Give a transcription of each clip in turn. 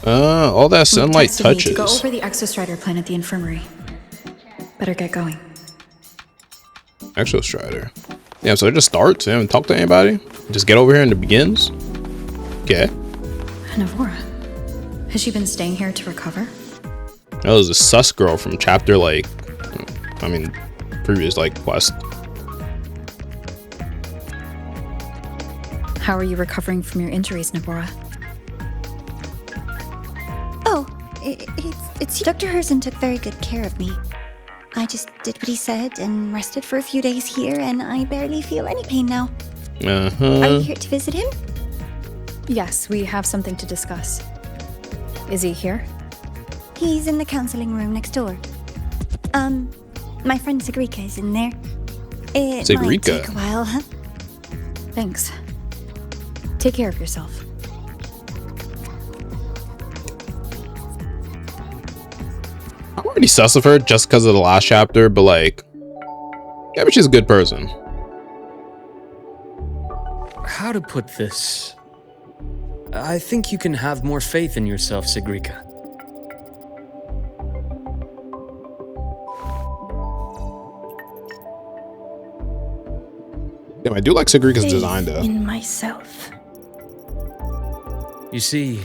All that sunlight touches. To go over the Exostrider plan at the infirmary. Better get going. Exostrider. Yeah, so it just starts. You haven't talked to anybody. Just get over here and it begins. Okay. Navora. Has she been staying here to recover? That was a sus girl from chapter previous quest. How are you recovering from your injuries, Navora? Oh, it's Dr. Herssen took very good care of me. I just did what he said and rested for a few days here, and I barely feel any pain now. Are you here to visit him? Yes, we have something to discuss. Is he here? He's in the counseling room next door. My friend Sigrika is in there. It might take a while, huh? Thanks. Take care of yourself. I'm already sus of her just because of the last chapter, but yeah, but she's a good person. How to put this? I think you can have more faith in yourself, Sigrika. Yeah, I do like Sigrika's design though. In myself. You see,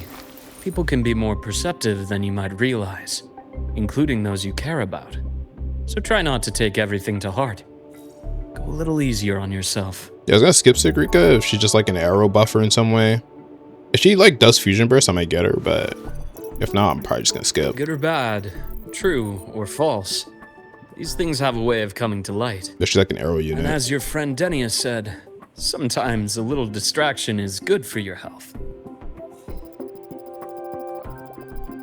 people can be more perceptive than you might realize, including those you care about. So try not to take everything to heart. Go a little easier on yourself. Yeah, I was gonna skip Sigrika if she's just an arrow buffer in some way. If she does fusion burst, I might get her, but if not, I'm probably just gonna skip. Good or bad, true or false, these things have a way of coming to light. But she's an arrow unit. And as your friend Denia said, sometimes a little distraction is good for your health.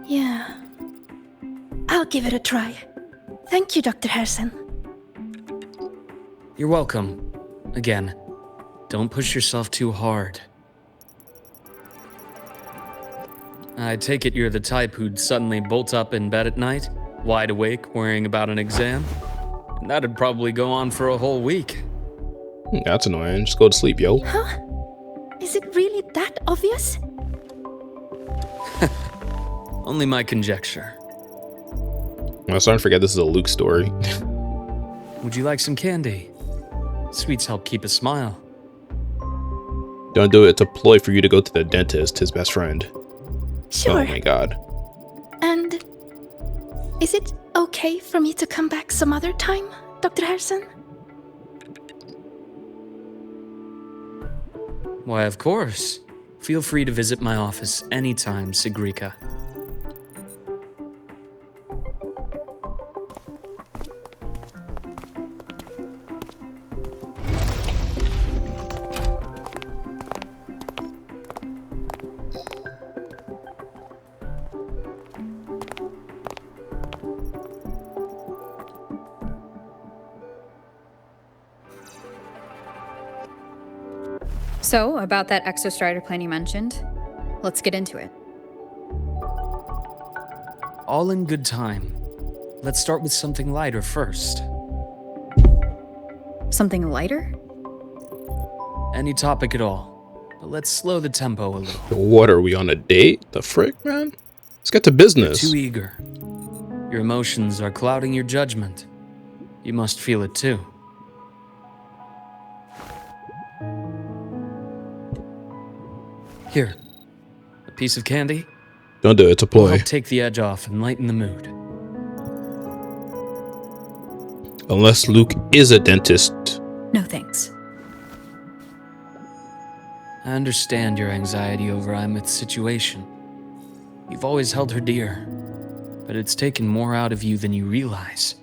Yeah. I'll give it a try. Thank you, Dr. Herssen. You're welcome. Again, don't push yourself too hard. I take it you're the type who'd suddenly bolt up in bed at night, wide awake, worrying about an exam? And that'd probably go on for a whole week. That's annoying. Just go to sleep, yo. Huh? Is it really that obvious? Only my conjecture. I'm starting to forget this is a Luke story. Would you like some candy? Sweets help keep a smile. Don't do it. It's a ploy for you to go to the dentist, his best friend. Sure. Oh my god. And is it okay for me to come back some other time, Dr. Herssen? Why, of course. Feel free to visit my office anytime, Sigrika. So, about that Exostrider plan you mentioned, let's get into it. All in good time. Let's start with something lighter first. Something lighter? Any topic at all. But let's slow the tempo a little. What, are we on a date? The frick, man? Let's get to business. You're too eager. Your emotions are clouding your judgment. You must feel it too. Here, a piece of candy. Don't do it. It's a ploy. Help take the edge off and lighten the mood. Unless Luke is a dentist. No thanks. I understand your anxiety over Imith's situation. You've always held her dear, but it's taken more out of you than you realize.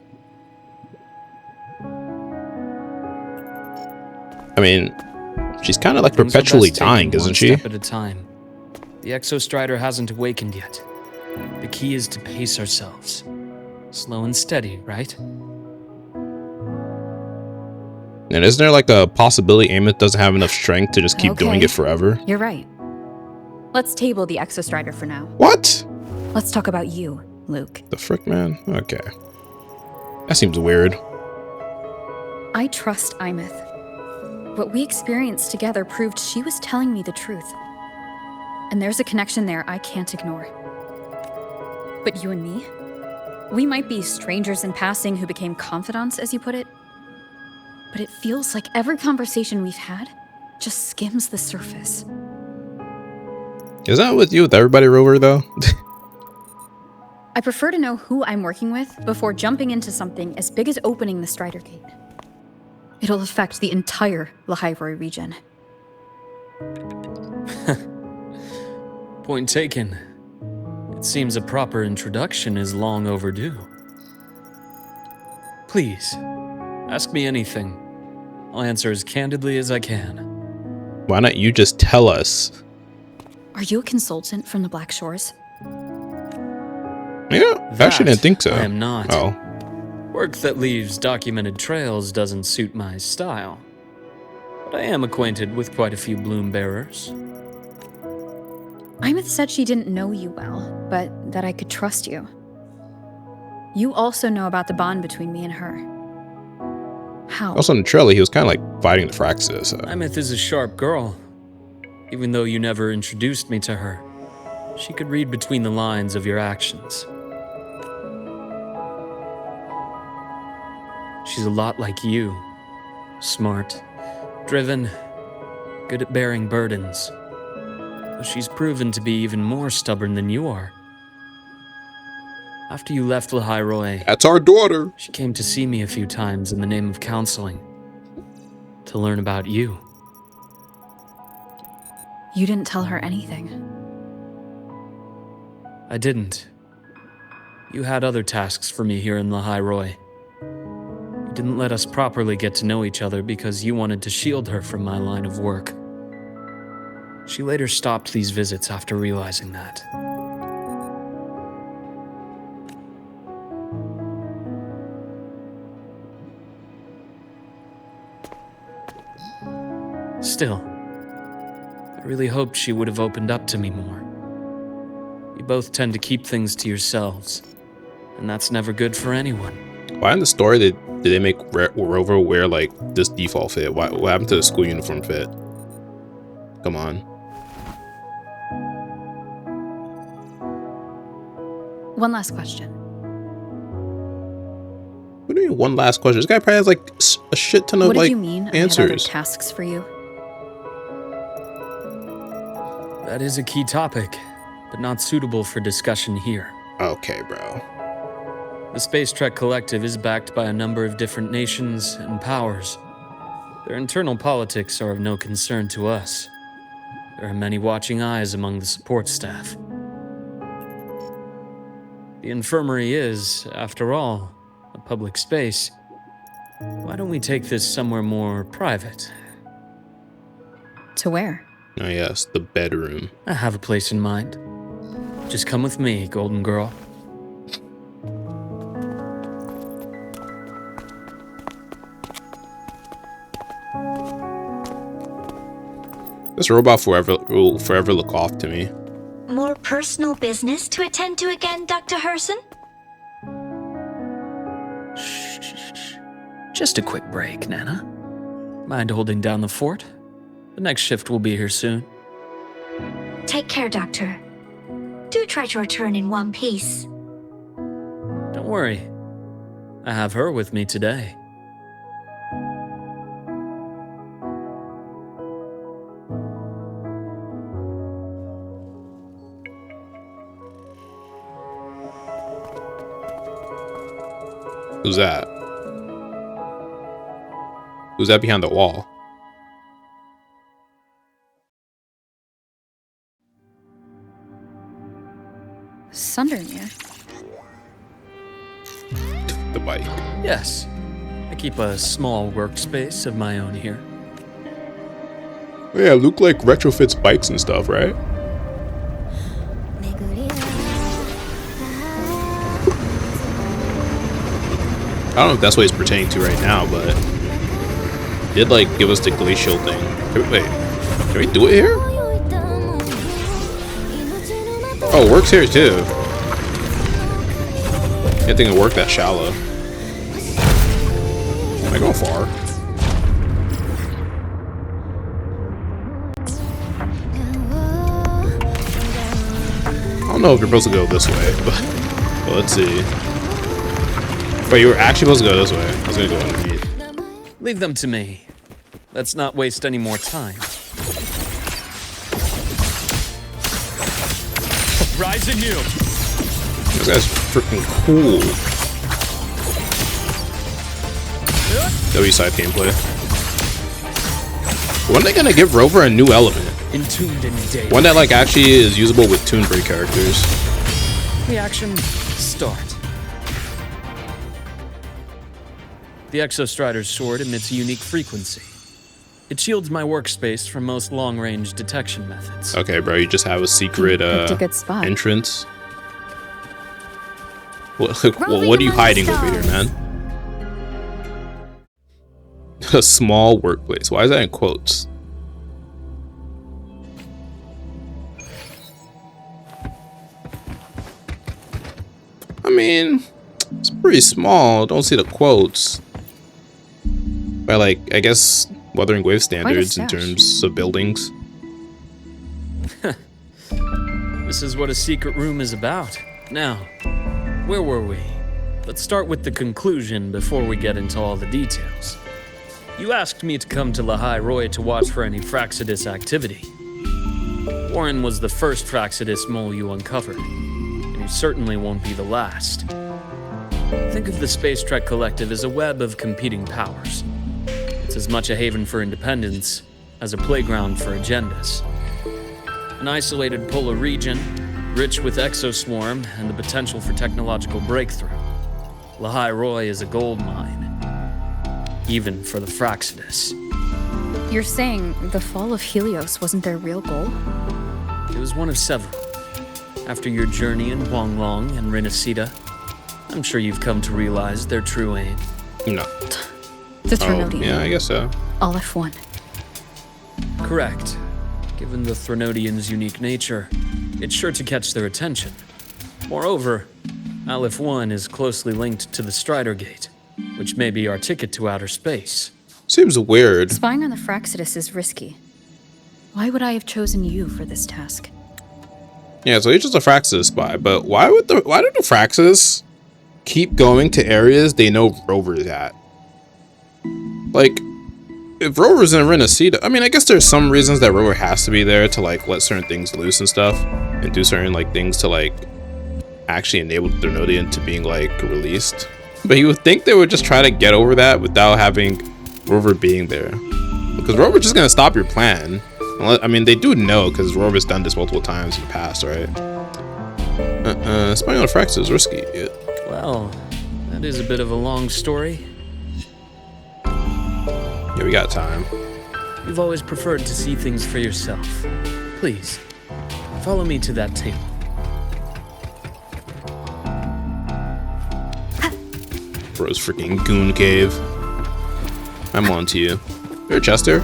I mean, she's kind of Things are perpetually best taken dying, isn't one she? step at a time. The Exostrider hasn't awakened yet. The key is to pace ourselves. Slow and steady, right? And isn't there a possibility Amith doesn't have enough strength to just keep doing Okay. it forever? You're right. Let's table the Exostrider for now. What? Let's talk about you, Luke. The frick, man? Okay. That seems weird. I trust Imith. What we experienced together proved she was telling me the truth. And there's a connection there I can't ignore. But you and me? We might be strangers in passing who became confidants, as you put it. But it feels like every conversation we've had just skims the surface. Is that with you with everybody, Rover, though? I prefer to know who I'm working with before jumping into something as big as opening the Strider Gate. It'll affect the entire Lahairoi region. Point taken. It seems a proper introduction is long overdue. Please, ask me anything. I'll answer as candidly as I can. Why not you just tell us? Are you a consultant from the Black Shores? Yeah, I actually didn't think so. I am not. Oh. Work that leaves documented trails doesn't suit my style. But I am acquainted with quite a few bloom bearers. Imeth said she didn't know you well, but that I could trust you. You also know about the bond between me and her. How? Also in the trailer, he was kind of like fighting the Fraxis. So. Imeth is a sharp girl. Even though you never introduced me to her, she could read between the lines of your actions. She's a lot like you. Smart, driven, good at bearing burdens. But she's proven to be even more stubborn than you are. After you left Lahairoi, That's our daughter. she came to see me a few times in the name of counseling. To learn about you. You didn't tell her anything. I didn't. You had other tasks for me here in Lahairoi. You didn't let us properly get to know each other because you wanted to shield her from my line of work. She later stopped these visits after realizing that. Still, I really hoped she would have opened up to me more. You both tend to keep things to yourselves, and that's never good for anyone. Why in the story did they make Rover wear like this default fit? What happened to the school uniform fit? Come on. One last question. What do you mean one last question? This guy probably has like a shit ton of What did like you mean I had other answers. tasks for you? That is a key topic, but not suitable for discussion here. Okay, bro. The Space Trek Collective is backed by a number of different nations and powers. Their internal politics are of no concern to us. There are many watching eyes among the support staff. The infirmary is, after all, a public space. Why don't we take this somewhere more private? To where? Oh yes, the bedroom. I have a place in mind. Just come with me, Golden Girl. This robot will forever look off to me. More personal business to attend to again, Dr. Herssen? Shh. Just a quick break, Nana. Mind holding down the fort? The next shift will be here soon. Take care, Doctor. Do try to return in one piece. Don't worry. I have her with me today. Who's that? Who's that behind the wall? Sundermere. The bike. Yes. I keep a small workspace of my own here. Yeah, Luuk like retrofits bikes and stuff, right? I don't know if that's what he's pertaining to right now, but he did like give us the glacial thing. Can we do it here? Oh, it works here too. Can't think it worked that shallow. Am I going far? I don't know if you're supposed to go this way, but Well, let's see. But you were actually supposed to go this way. I was gonna go underneath. Leave them to me. Let's not waste any more time. Rise anew. This guy's freaking cool. W side gameplay. When are they gonna give Rover a new element? Entombed in day. One that like actually is usable with Toon Break characters. Reaction, start. The Exostrider's sword emits a unique frequency. It shields my workspace from most long-range detection methods. Okay, bro, you just have a secret a good spot. entrance. What are you hiding over here, man? A small workplace. Why is that in quotes? I mean, it's pretty small. Don't see the quotes. But like, I guess Wuthering Wave standards in terms of buildings. This is what a secret room is about. Now, where were we? Let's start with the conclusion before we get into all the details. You asked me to come to Lahai Roy to watch for any Fraxidus activity. Warren was the first Fraxidus mole you uncovered, and he certainly won't be the last. Think of the Space Trek Collective as a web of competing powers. It's as much a haven for independence as a playground for agendas. An isolated polar region, rich with exoswarm and the potential for technological breakthrough. Lahai Roy is a gold mine, even for the Fraxidus. You're saying the fall of Helios wasn't their real goal? It was one of several. After your journey in Huanglong and Renacida, I'm sure you've come to realize their true aim. No. The Threnodian. Yeah, I guess so. Aleph 1. Correct. Given the Threnodian's unique nature, it's sure to catch their attention. Moreover, Aleph 1 is closely linked to the Strider Gate, which may be our ticket to outer space. Seems weird. Spying on the Fraxidus is risky. Why would I have chosen you for this task? Yeah, so he's just a Fraxis spy, but why did the Fraxis keep going to areas they know Rover's at? Like, if Rover's in Renacida, I mean, I guess there's some reasons that Rover has to be there to like let certain things loose and stuff, and do certain like things to like actually enable the Threnodian to being like released. But you would think they would just try to get over that without having Rover being there, because Rover's just gonna stop your plan. I mean, they do know because Rover's done this multiple times in the past, right? Spying on Fraxis is risky. Yeah. Well, that is a bit of a long story. Yeah, we got time. You've always preferred to see things for yourself. Please, follow me to that table. Bro's freaking goon cave. I'm on to you. Here, Chester.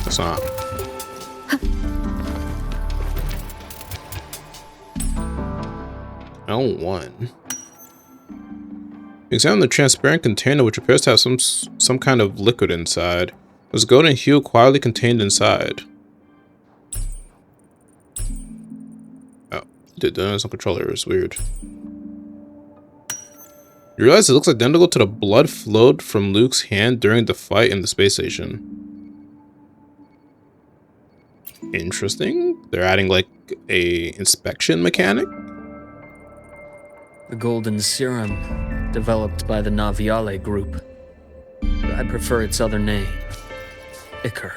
That's not. L1. Examine the transparent container, which appears to have some kind of liquid inside. There's golden hue quietly contained inside. Oh, there's no controller. It's weird. You realize it looks identical to the blood flowed from Luke's hand during the fight in the space station. Interesting. They're adding like a inspection mechanic. The golden serum, developed by the Naviale group. But I prefer its other name, Ichor.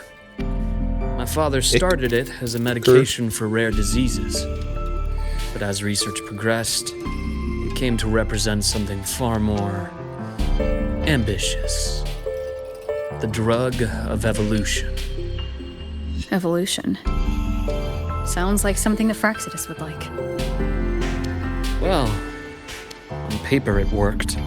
My father started it as a medication for rare diseases. But as research progressed, it came to represent something far more ambitious. The drug of evolution. Evolution. Sounds like something the Fraxidus would like. Well, on paper it worked.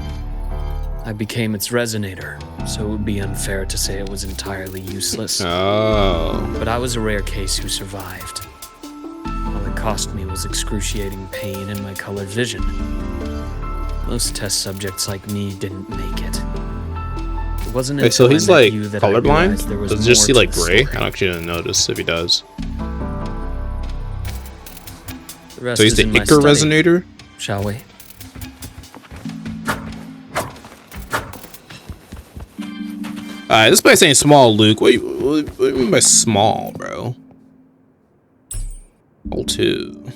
I became its resonator, so it would be unfair to say it was entirely useless. Oh. But I was a rare case who survived. All it cost me was excruciating pain and my colored vision. Most test subjects like me didn't make it. It wasn't Wait, so until he's I met like you that I colorblind? realized there was Does he just more see to like the gray? story. I actually didn't notice if he does. The rest So he's is the in my Icar study, resonator? shall we? This place ain't small, Luke. What do you mean by small, bro? Hole 2.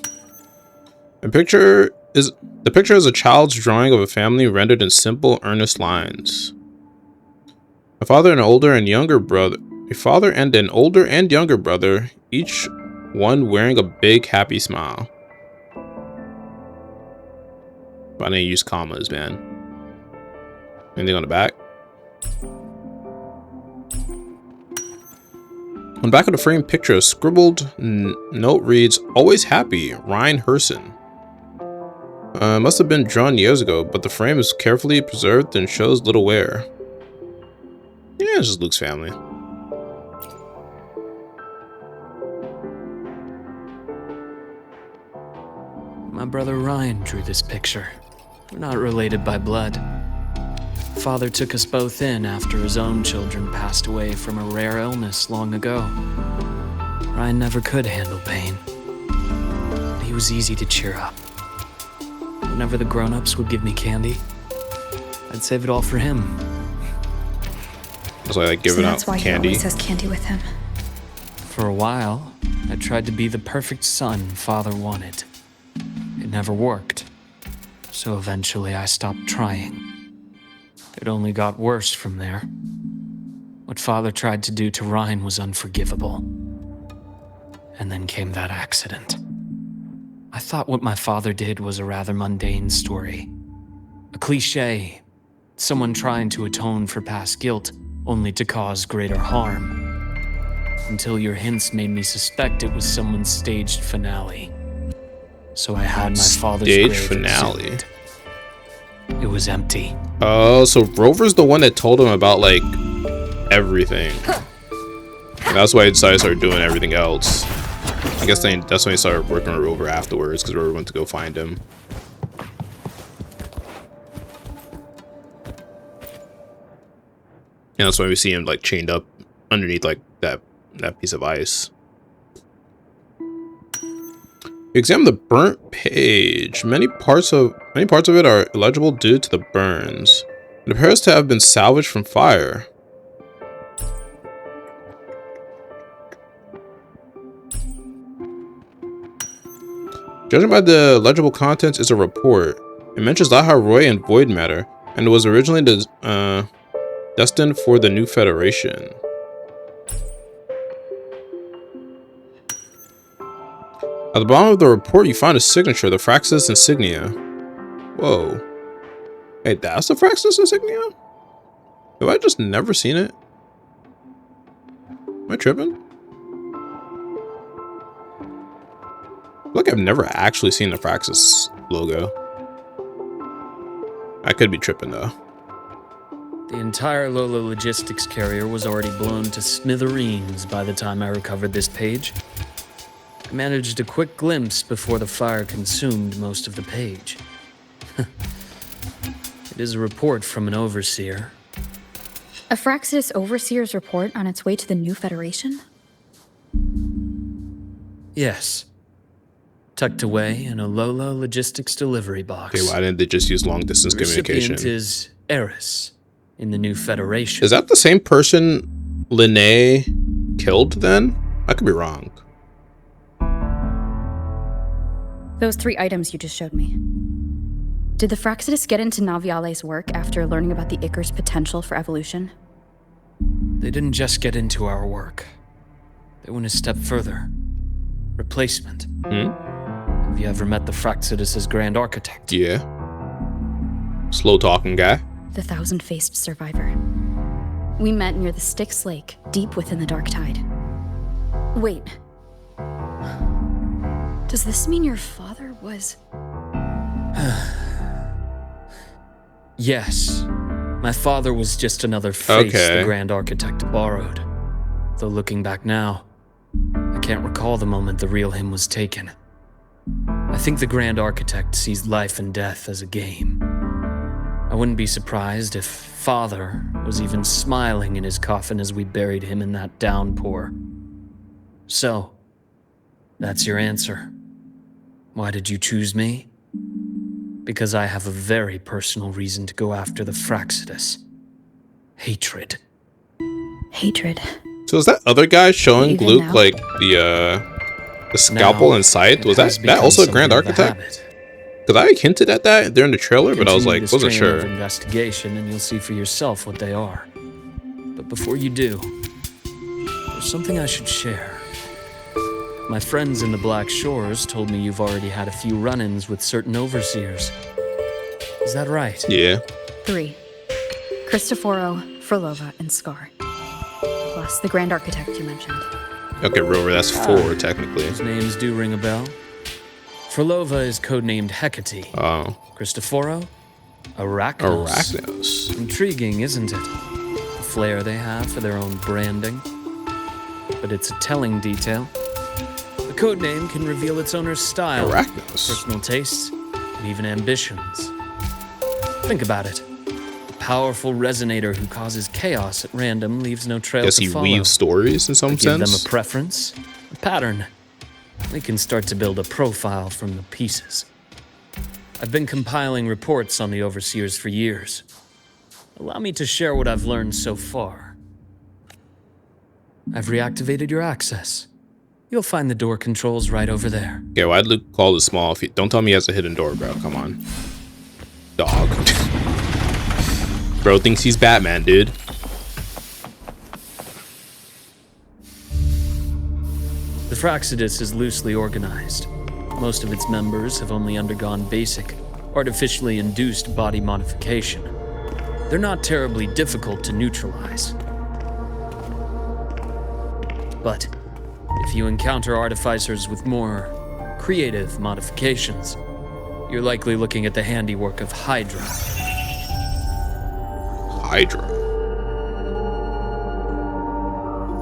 The picture is a child's drawing of a family rendered in simple, earnest lines. A father and an older and younger brother, each one wearing a big, happy smile. But I didn't use commas, man. Anything on the back? On the back of the framed picture, a scribbled note reads, "Always happy, Ryan Herssen." Must have been drawn years ago, but the frame is carefully preserved and shows little wear. Yeah, it's just Luke's family. My brother Ryan drew this picture. We're not related by blood. Father took us both in after his own children passed away from a rare illness long ago. Ryan never could handle pain. But he was easy to cheer up. Whenever the grown-ups would give me candy, I'd save it all for him. That's why I like giving out That's why he candy. always has candy with him. For a while, I tried to be the perfect son Father wanted. It never worked. So eventually I stopped trying. It only got worse from there. What Father tried to do to Ryan was unforgivable. And then came that accident. I thought what my father did was a rather mundane story. A cliché. Someone trying to atone for past guilt, only to cause greater harm. Until your hints made me suspect it was someone's staged finale. So I had my father's Stage grave finale. exhumed. It was empty. Oh, so Rover's the one that told him about like everything. And that's why he decided to start doing everything else. I guess that's when he started working with Rover afterwards, because Rover went to go find him. And that's why we see him like chained up underneath like that piece of ice. Examine the burnt page. Many parts of it are illegible due to the burns. It appears to have been salvaged from fire. Judging by the legible contents, it's a report. It mentions Laha Roy and void matter, and it was originally destined for the new Federation. At the bottom of the report, you find a signature, the Fraxis insignia. Whoa. Hey, that's the Fraxis insignia? Have I just never seen it? Am I tripping? I feel like I've never actually seen the Fraxis logo. I could be tripping though. The entire Lola logistics carrier was already blown to smithereens by the time I recovered this page. I managed a quick glimpse before the fire consumed most of the page. It is a report from an overseer. A Fraxis Overseer's report on its way to the new Federation? Yes. Tucked away in a Lola logistics delivery box. Okay, why didn't they just use long distance The communication? recipient is Eris in the new Federation. Is that the same person Linnae killed then? I could be wrong. Those 3 items you just showed me. Did the Fraxidus get into Naviale's work after learning about the Icar's potential for evolution? They didn't just get into our work. They went a step further. Replacement. Have you ever met the Fraxidus' Grand Architect? Yeah. Slow talking guy. The thousand-faced survivor. We met near the Styx Lake, deep within the Dark Tide. Wait. Does this mean your father was... Yes. My father was just another face Okay. the Grand Architect borrowed. Though looking back now, I can't recall the moment the real him was taken. I think the Grand Architect sees life and death as a game. I wouldn't be surprised if Father was even smiling in his coffin as we buried him in that downpour. So, that's your answer. Why did you choose me? Because I have a very personal reason to go after the Fraxidus. Hatred. Hatred. So is that other guy showing Even Luke now? like the scalpel Now, and scythe? it Was has that also a become Grand something of a Architect? habit. Because I hinted at that during the trailer, but I was Continue like, this wasn't train of sure. investigation, and you'll see for yourself what they are. But before you do, there's something I should share. My friends in the Black Shores told me you've already had a few run-ins with certain overseers. Is that right? Yeah. 3. Cristoforo, Frolova, and Scar. Plus the Grand Architect you mentioned. Okay, Rover, that's 4 technically. Those names do ring a bell. Frolova is codenamed Hecate. Oh. Cristoforo? Arachnos. Arachnos. Intriguing, isn't it? The flair they have for their own branding. But it's a telling detail. The codename can reveal its owner's style, Arachnos. personal tastes, and even ambitions. Think about it. A powerful resonator who causes chaos at random leaves no trail Guess to he follow. weaves stories in some Give them sense. a preference, a pattern. We can start to build a profile from the pieces. I've been compiling reports on the overseers for years. Allow me to share what I've learned so far. I've reactivated your access. You'll find the door controls right over there. Yeah, why'd Luke call it small? If he, don't tell me he has a hidden door, bro. Come on. Dog. Bro thinks he's Batman, dude. The Fraxidus is loosely organized. Most of its members have only undergone basic, artificially induced body modification. They're not terribly difficult to neutralize. But if you encounter artificers with more creative modifications, you're likely looking at the handiwork of Hydra. Hydra.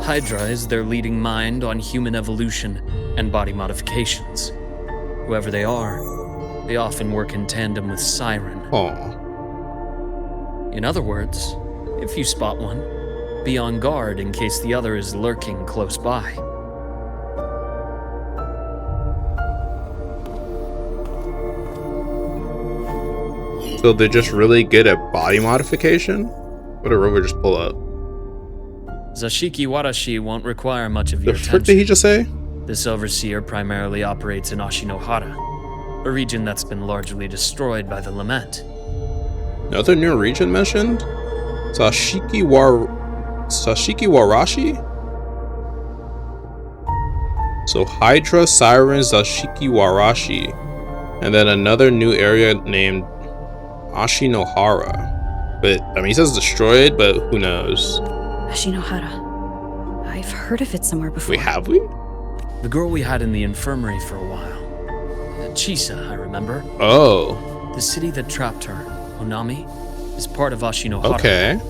Hydra is their leading mind on human evolution and body modifications. Whoever they are, they often work in tandem with Siren. Oh. In other words, if you spot one, be on guard in case the other is lurking close by. So they're just really good at body modification? What did Rover just pull up? Zashiki Warashi won't require much of The your frick did he attention. just say? This overseer primarily operates in Ashinohara, a region that's been largely destroyed by the Lament. Another new region mentioned? Sashiki Warashi? So Hydra, Siren, Zashiki Warashi. And then another new area named Ashinohara. But, I mean, he says destroyed, but who knows? Ashinohara. I've heard of it somewhere before. Wait, have we? The girl we had in the infirmary for a while. Chisa, I remember. Oh, The city that trapped her, Onami, is part of Ashinohara. okay.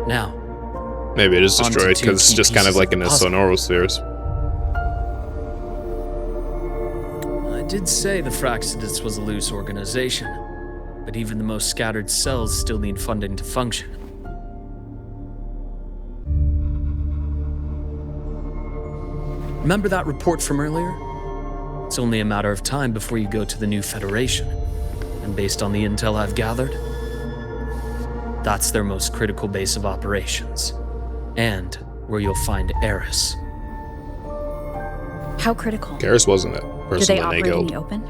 Now, Maybe it is On to destroyed two because it's key just kind of pieces like of in the the puzzle. sonoral spheres. I did say the Fraxidus was a loose organization, but even the most scattered cells still need funding to function. Remember that report from earlier? It's only a matter of time before you go to the new Federation. And based on the intel I've gathered, that's their most critical base of operations. And where you'll find Eris. How critical? Garrus wasn't it? Do Person they that operate in killed. the open?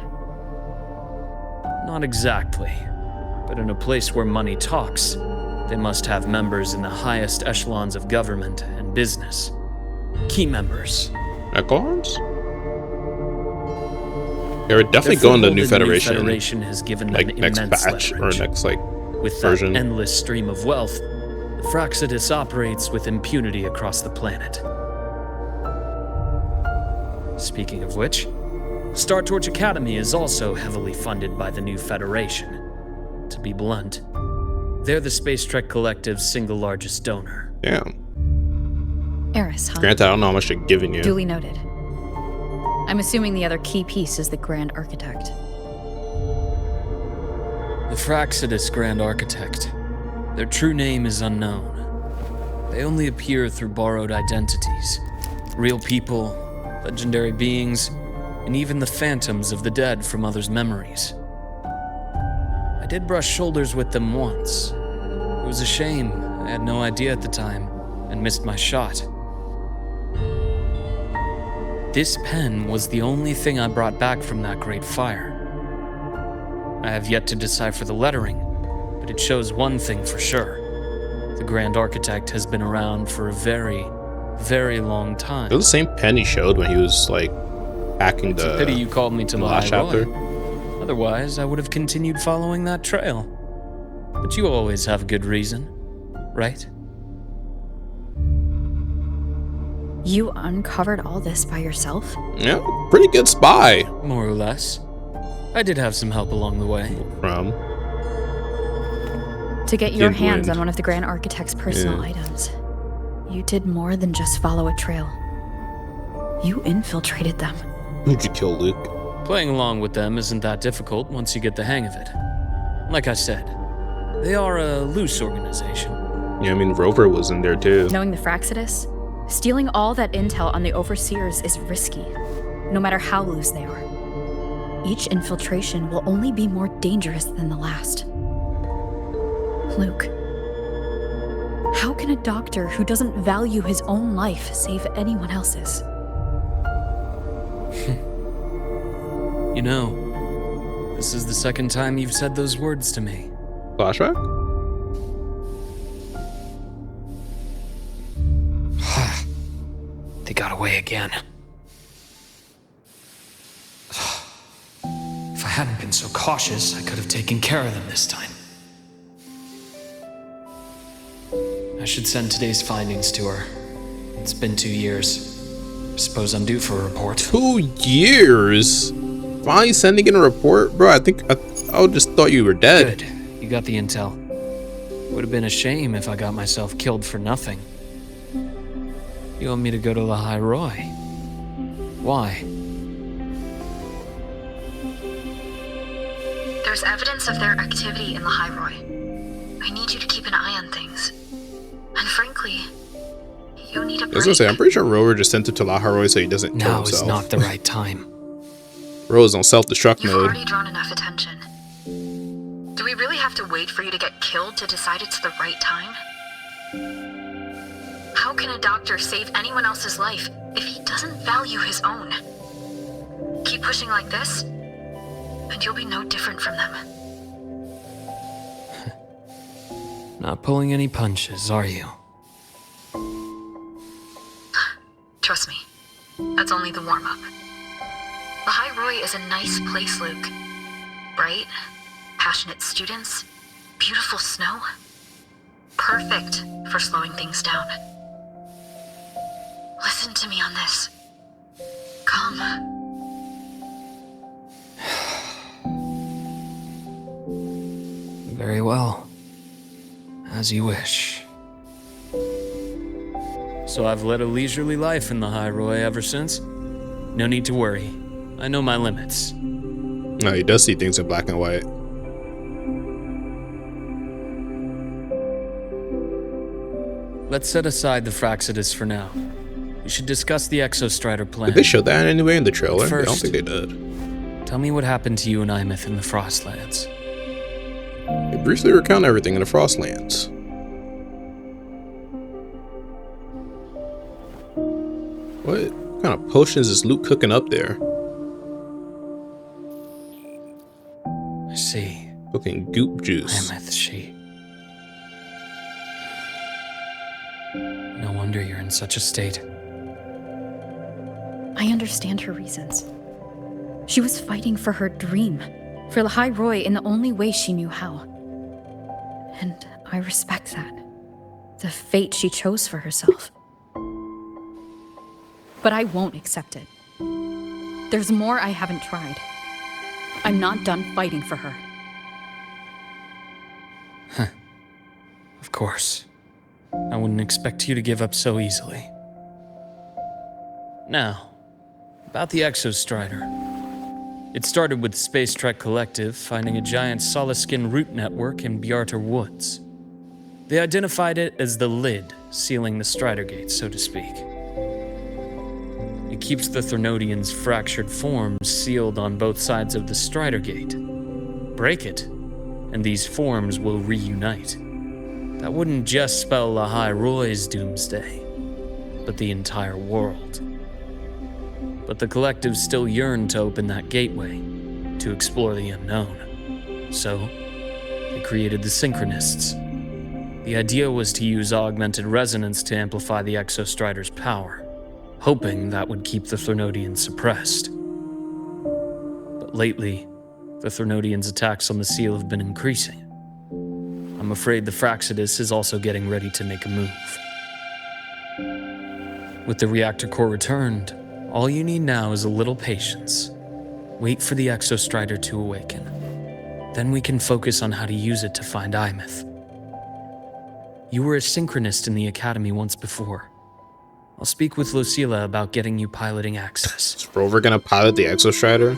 Not exactly. But in a place where money talks, they must have members in the highest echelons of government and business. Key members. Echoarms? Yeah, we're definitely Their going to foothold New in Federation. The new Federation has given them Like next immense batch leverage. or next like With version. that endless stream of wealth, the Fraxidus operates with impunity across the planet. Speaking of which, Star Torch Academy is also heavily funded by the new Federation. To be blunt, they're the Space Trek Collective's single largest donor. Damn. Eris, huh? Granted, I don't know how much they're giving you. Duly noted. I'm assuming the other key piece is the Grand Architect. The Fraxidus Grand Architect. Their true name is unknown. They only appear through borrowed identities. Real people, legendary beings, and even the phantoms of the dead from others' memories. I did brush shoulders with them once. It was a shame. I had no idea at the time, and missed my shot. This pen was the only thing I brought back from that great fire. I have yet to decipher the lettering, but it shows one thing for sure. The Grand Architect has been around for a very, very long time. It was the same pen he showed when he was like hacking It's a pity you called me to the last High Roy. chapter. Otherwise, I would have continued following that trail. But you always have a good reason, right? You uncovered all this by yourself? Yeah, pretty good spy. More or less. I did have some help along the way. From To get your Didn't hands win. on one of the Grand Architect's personal items. You did more than just follow a trail. You infiltrated them. who'd you kill, Luke? Playing along with them isn't that difficult once you get the hang of it. Like I said, they are a loose organization. Yeah, I mean Rover was in there too. Knowing the Fraxidus, stealing all that intel on the Overseers is risky, no matter how loose they are. Each infiltration will only be more dangerous than the last. Luke, how can a doctor who doesn't value his own life save anyone else's? You know, this is the second time you've said those words to me. Flashback? They got away again. If I hadn't been so cautious, I could have taken care of them this time. I should send today's findings to her. It's been 2 years. I suppose I'm due for a report. 2 years? Finally sending in a report? Bro, I think I just thought you were dead. Good. You got the intel. Would have been a shame if I got myself killed for nothing. You want me to go to the High Roy? Why? There's evidence of their activity in the High Roy. I need you to keep an eye on things. And frankly, you need a break. I was gonna say, I'm pretty sure Rover just sent it to Laharoy so he doesn't kill Now is himself. not the right time. Rover's on self-destruct You've mode. already drawn enough attention. Do we really have to wait for you to get killed to decide it's the right time? How can a doctor save anyone else's life if he doesn't value his own? Keep pushing like this, and you'll be no different from them. Not pulling any punches, are you? Trust me, that's only the warm-up. The High Roy is a nice place, Luke. Bright, passionate students, beautiful snow. Perfect for slowing things down. Listen to me on this. Come. Very well. As you wish. So I've led a leisurely life in the High Roy ever since? No need to worry. I know my limits. No, he does see things in black and white. Let's set aside the Fraxidus for now. We should discuss the Exostrider plan. Did they show that anyway in the trailer? I don't First- think they did. Tell me what happened to you and Imeth in the Frostlands. They briefly recount everything in the Frostlands. What kind of potions is Luke cooking up there? I see. Cooking goop juice. Imeth, she. No wonder you're in such a state. I understand her reasons. She was fighting for her dream, for the High Roy in the only way she knew how. And I respect that. The fate she chose for herself. But I won't accept it. There's more I haven't tried. I'm not done fighting for her. Of course. I wouldn't expect you to give up so easily. Now, about the Exostrider. It started with the Space Trek Collective finding a giant solid-skin root network in Bjarter Woods. They identified it as the lid, sealing the Strider Gate, so to speak. It keeps the Thernodians' fractured forms sealed on both sides of the Strider Gate. Break it, and these forms will reunite. That wouldn't just spell Lahai Roy's doomsday, but the entire world. But the Collective still yearned to open that gateway, to explore the unknown. So, they created the Synchronists. The idea was to use augmented resonance to amplify the Exostrider's power, hoping that would keep the Thernodians suppressed. But lately, the Thernodians' attacks on the seal have been increasing. I'm afraid the Fraxidus is also getting ready to make a move. With the reactor core returned, all you need now is a little patience. Wait for the Exostrider to awaken. Then we can focus on how to use it to find Imeth. You were a synchronist in the Academy once before. I'll speak with Lucilla about getting you piloting access. Is Rover gonna pilot the Exostrider?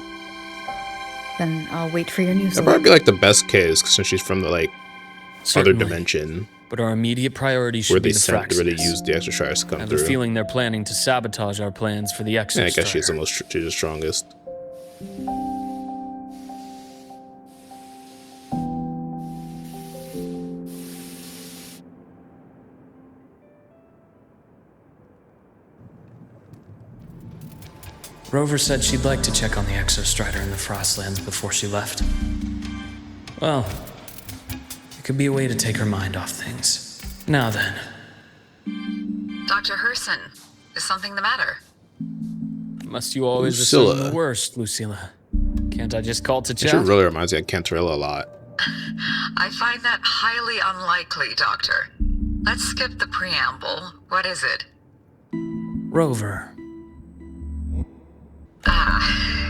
Then I'll wait for your news. That'd probably be like the best case since she's from the Certainly, other dimension. But our immediate priority should be the Fraxidus. Where they use the Exostriders to come I have through. a feeling they're planning to sabotage our plans for the Exostrider. Yeah, I guess she's the strongest. Rover said she'd like to check on the Exostrider in the Frostlands before she left. Well, it could be a way to take her mind off things. Now then. Dr. Herssen, is something the matter? Must you always Lucilla. assume the worst, Lucilla? Can't I just call to She chat? really reminds me of Cantarella a lot. I find that highly unlikely, Doctor. Let's skip the preamble. What is it? Rover.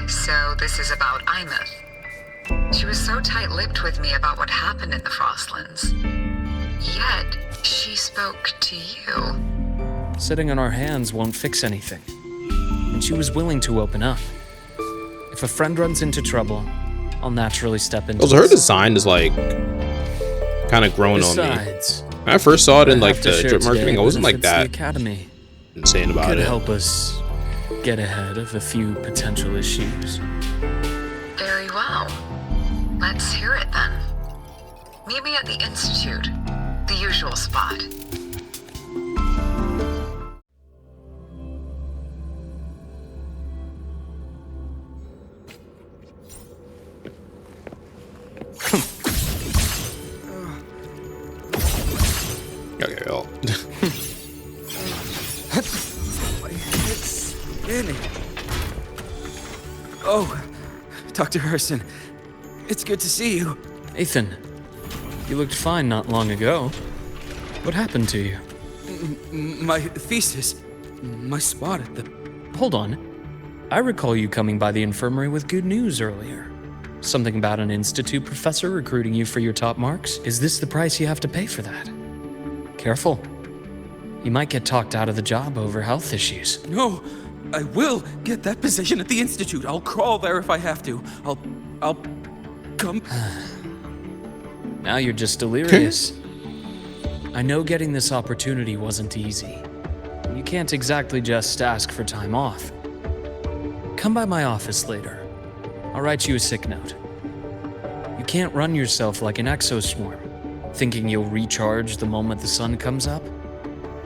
So this is about Imeth. She was so tight-lipped with me about what happened in the Frostlands. Yet, she spoke to you. Sitting on our hands won't fix anything. And she was willing to open up. If a friend runs into trouble, I'll naturally step in. Also, her design is kind of growing on me. Besides, When I first saw it in I have to the share drip marketing, today I wasn't benefits that the Academy. insane about Could it. help us get ahead of a few potential issues. Very well. Let's hear it then. Meet me at the Institute, the usual spot. Okay, well. It's spinning. Oh, Dr. Herssen, it's good to see you. Ethan, you looked fine not long ago. What happened to you? My thesis, my spot at the... Hold on. I recall you coming by the infirmary with good news earlier. Something about an institute professor recruiting you for your top marks? Is this the price you have to pay for that? Careful. You might get talked out of the job over health issues. No, I will get that position at the Institute. I'll crawl there if I have to. I'll come... Now you're just delirious. I know getting this opportunity wasn't easy. You can't exactly just ask for time off. Come by my office later. I'll write you a sick note. You can't run yourself like an exoswarm, thinking you'll recharge the moment the sun comes up.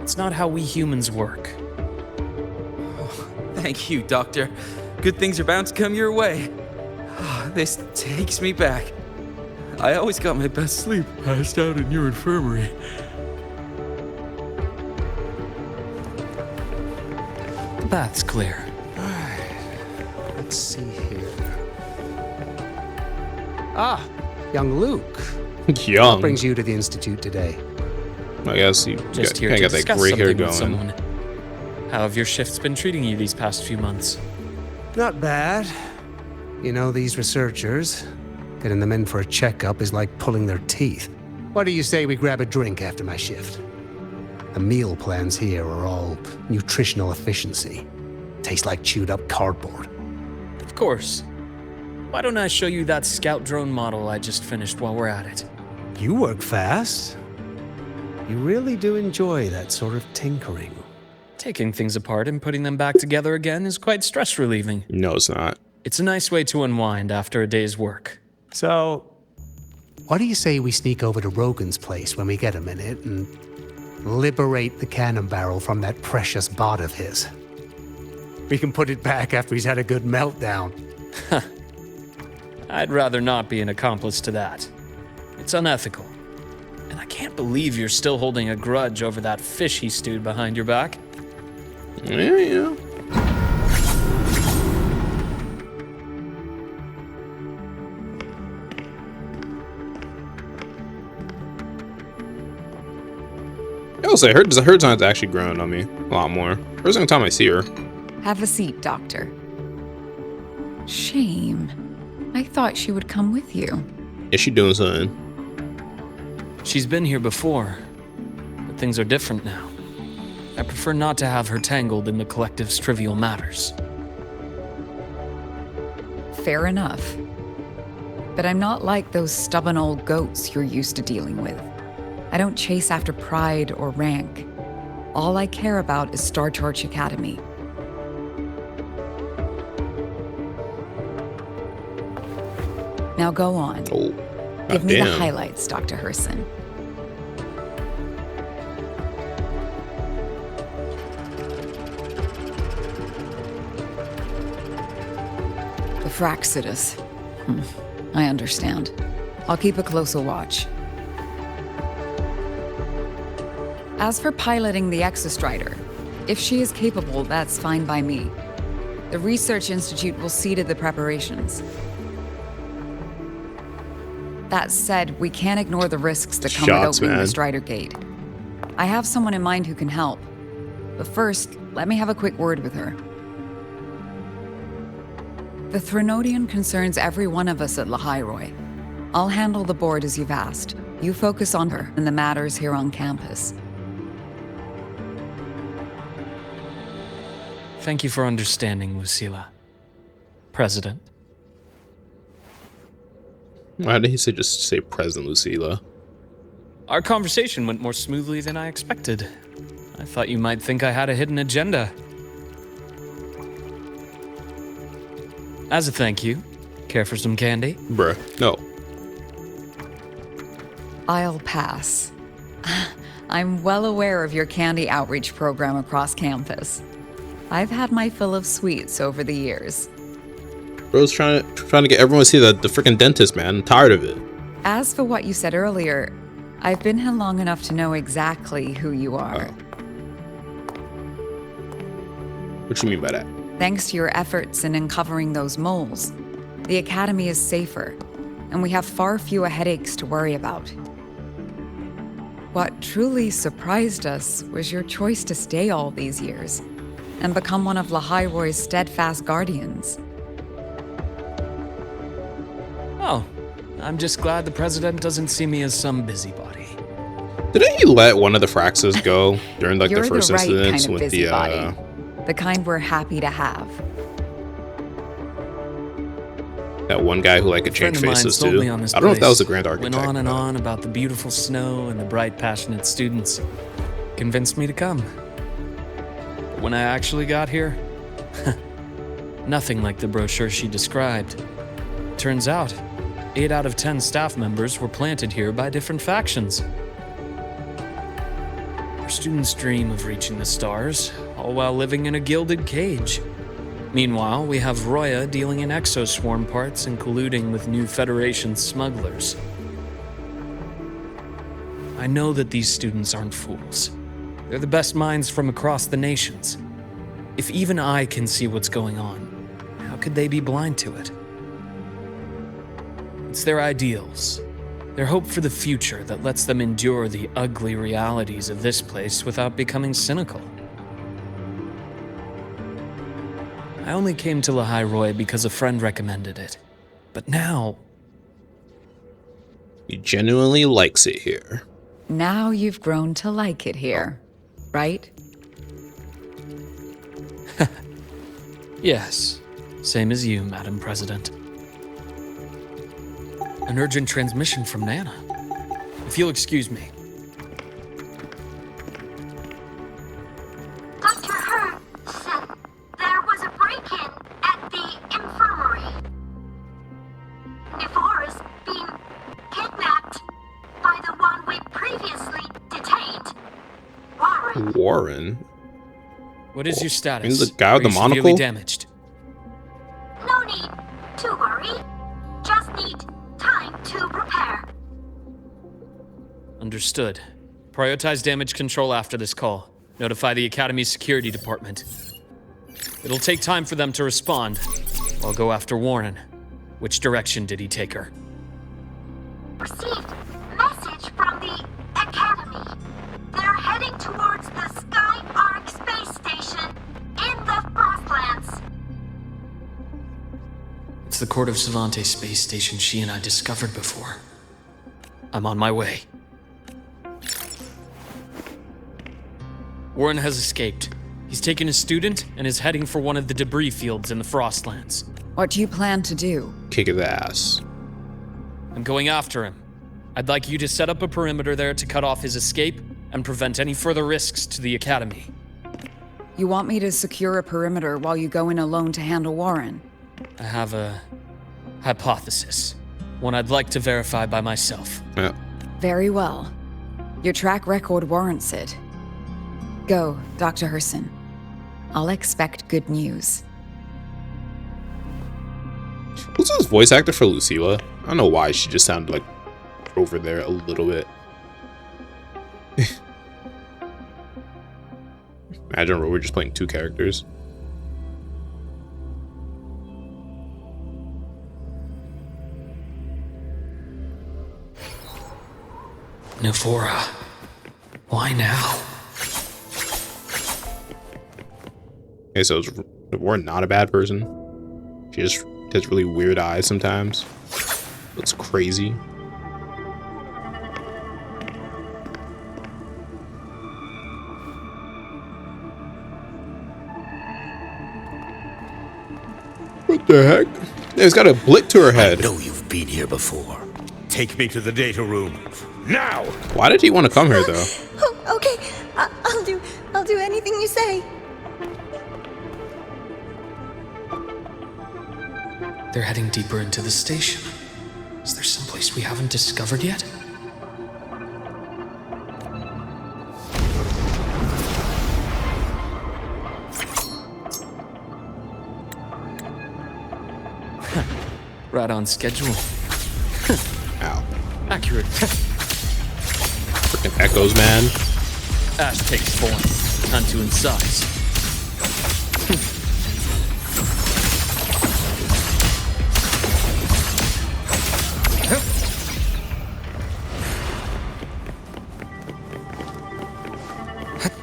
It's not how we humans work. Thank you, Doctor. Good things are bound to come your way. This takes me back. I always got my best sleep passed out in your infirmary. The bath's clear. Let's see here. Ah, young Luke. Young. What brings you to the Institute today? I guess you Just here kind to of got that discuss gray hair something with going. someone. How have your shifts been treating you these past few months? Not bad. You know, these researchers, getting them in for a checkup is like pulling their teeth. What do you say we grab a drink after my shift? The meal plans here are all nutritional efficiency. Taste like chewed up cardboard. Of course. Why don't I show you that scout drone model I just finished while we're at it? You work fast. You really do enjoy that sort of tinkering. Taking things apart and putting them back together again is quite stress relieving. No, it's not. It's a nice way to unwind after a day's work. So, what do you say we sneak over to Rogan's place when we get a minute and liberate the cannon barrel from that precious bot of his? We can put it back after he's had a good meltdown. I'd rather not be an accomplice to that. It's unethical. And I can't believe you're still holding a grudge over that fish he stewed behind your back. Yeah. I'll say her time's actually grown on me a lot more. First time I see her. Have a seat, Doctor. Shame. I thought she would come with you. Is she doing something? She's been here before, but things are different now. I prefer not to have her tangled in the collective's trivial matters. Fair enough. But I'm not like those stubborn old goats you're used to dealing with. I don't chase after pride or rank. All I care about is Star Torch Academy. Now go on. Oh, Give me the damn. highlights, Dr. Herssen. The Fraxidus. I understand. I'll keep a closer watch. As for piloting the Exostrider, if she is capable, that's fine by me. The Research Institute will see to the preparations. That said, we can't ignore the risks that come Shots, with opening man. the Strider Gate. I have someone in mind who can help. But first, let me have a quick word with her. The Threnodian concerns every one of us at Lahairoi. I'll handle the board as you've asked. You focus on her and the matters here on campus. Thank you for understanding, Lucilla. President. Why did he just say President Lucilla? Our conversation went more smoothly than I expected. I thought you might think I had a hidden agenda. As a thank you, care for some candy? Bruh, no. I'll pass. I'm well aware of your candy outreach program across campus. I've had my fill of sweets over the years. Bro's trying to get everyone to see the freaking dentist, man. I'm tired of it. As for what you said earlier, I've been here long enough to know exactly who you are. What you mean by that? Thanks to your efforts in uncovering those moles, the Academy is safer, and we have far fewer headaches to worry about. What truly surprised us was your choice to stay all these years and become one of Lahairoi's steadfast guardians. Oh, I'm just glad the president doesn't see me as some busybody. Didn't he let one of the Fraxes go during like You're the first the right incidents kind of with the busybody. The kind we're happy to have. that one guy who like could change A friend of mine faces sold too? me on this I don't know if that was the place. Grand Architect. Went on and but- on about the beautiful snow and the bright, passionate students. Convinced me to come. But when I actually got here, nothing like the brochure she described. Turns out, 8 out of 10 staff members were planted here by different factions. Our students dream of reaching the stars, all while living in a gilded cage. Meanwhile, we have Roya dealing in exoswarm parts and colluding with new Federation smugglers. I know that these students aren't fools. They're the best minds from across the nations. If even I can see what's going on, how could they be blind to it? It's their ideals, their hope for the future that lets them endure the ugly realities of this place without becoming cynical. I only came to Lahairoi because a friend recommended it. But now, He genuinely likes it here. Now you've grown to like it here, right? yes, same as you, Madam President. An urgent transmission from Nana. If you'll excuse me. Dr. Herssen, there was a break-in at the infirmary. Nevora's being kidnapped by the one we previously detained, Warren. Warren? What is your status? I mean, the guy with the Are you severely monocle? damaged? No need to worry. Just need time to prepare. Understood. Prioritize damage control after this call. Notify the Academy's security department. It'll take time for them to respond. I'll go after Warren. Which direction did he take her? Received message from the Academy. They're heading towards the Sky Arc space station in the Frostlands. It's the Court of Savante space station she and I discovered before. I'm on my way. Warren has escaped. He's taken a student and is heading for one of the debris fields in the Frostlands. What do you plan to do? Kick his ass. I'm going after him. I'd like you to set up a perimeter there to cut off his escape and prevent any further risks to the Academy. You want me to secure a perimeter while you go in alone to handle Warren? I have a hypothesis. One I'd like to verify by myself. Yeah. Very well. Your track record warrants it. Go, Dr. Herssen. I'll expect good news. Who's this voice actor for Lucilla? I don't know why she just sounded like over there a little bit. Imagine we're just playing two characters. Nevora. Why now? Okay, so is Warren not a bad person? She just has really weird eyes sometimes. Looks crazy. What the heck? It's got a blick to her head. I know you've been here before. Take me to the data room. Now! Why did he want to come here, though? Oh, okay. I'll do anything you say. They're heading deeper into the station. Is there someplace we haven't discovered yet? Right on schedule. Ow. Accurate. Freaking echoes, man. Ash takes form. Time to incise.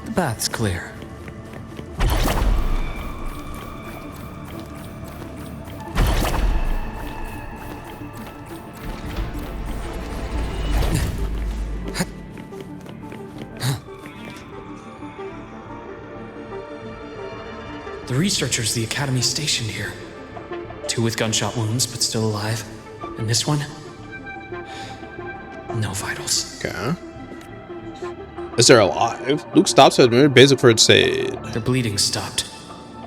The bath's clear. The researchers the Academy stationed here. 2 with gunshot wounds, but still alive. And this one? No vitals. Okay. Is there alive? Luke stops at the basic first aid. Their bleeding stopped.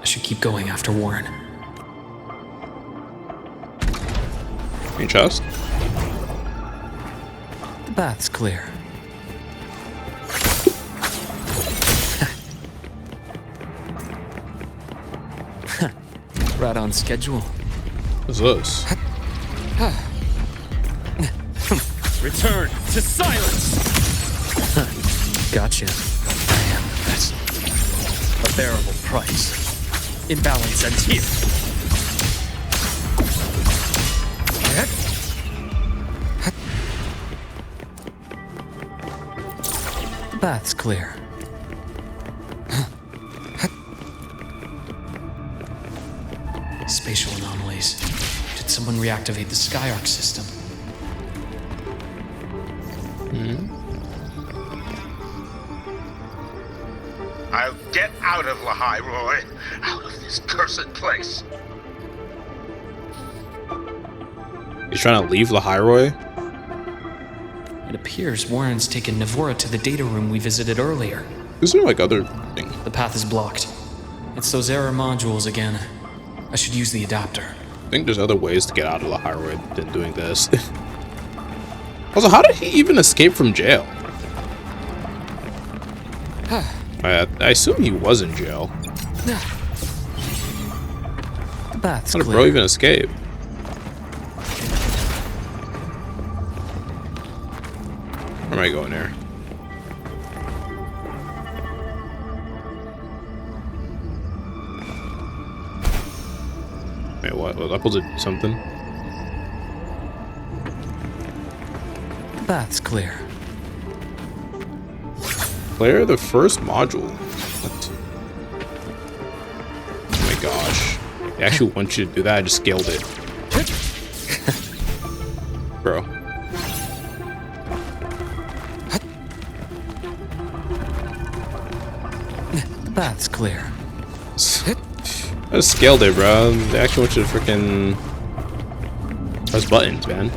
I should keep going after Warren. Your chest? The bath's clear. Right on schedule. What's this? Return to silence! Gotcha. I am the best. A bearable price. Imbalance ends here. The bath's clear. Spatial anomalies. Did someone reactivate the Sky Arc system? I'll get out of Lahai, Roy. Out of this cursed place. He's trying to leave Lahairoi? It appears Warren's taken Navora to the data room we visited earlier. Isn't there like other thing? The path is blocked. It's those error modules again. I should use the adapter. I think there's other ways to get out of Lahairoi than doing this. Also, how did he even escape from jail? I assume he was in jail. The path's How did clear. bro even escape? Where am I going here? Wait, what? Was I supposed to do something? The path's clear. Clear the first module. What? Oh my gosh. They actually want you to do that. I just scaled it. Bro. The path's clear. I just scaled it, bro. They actually want you to freaking press buttons, man.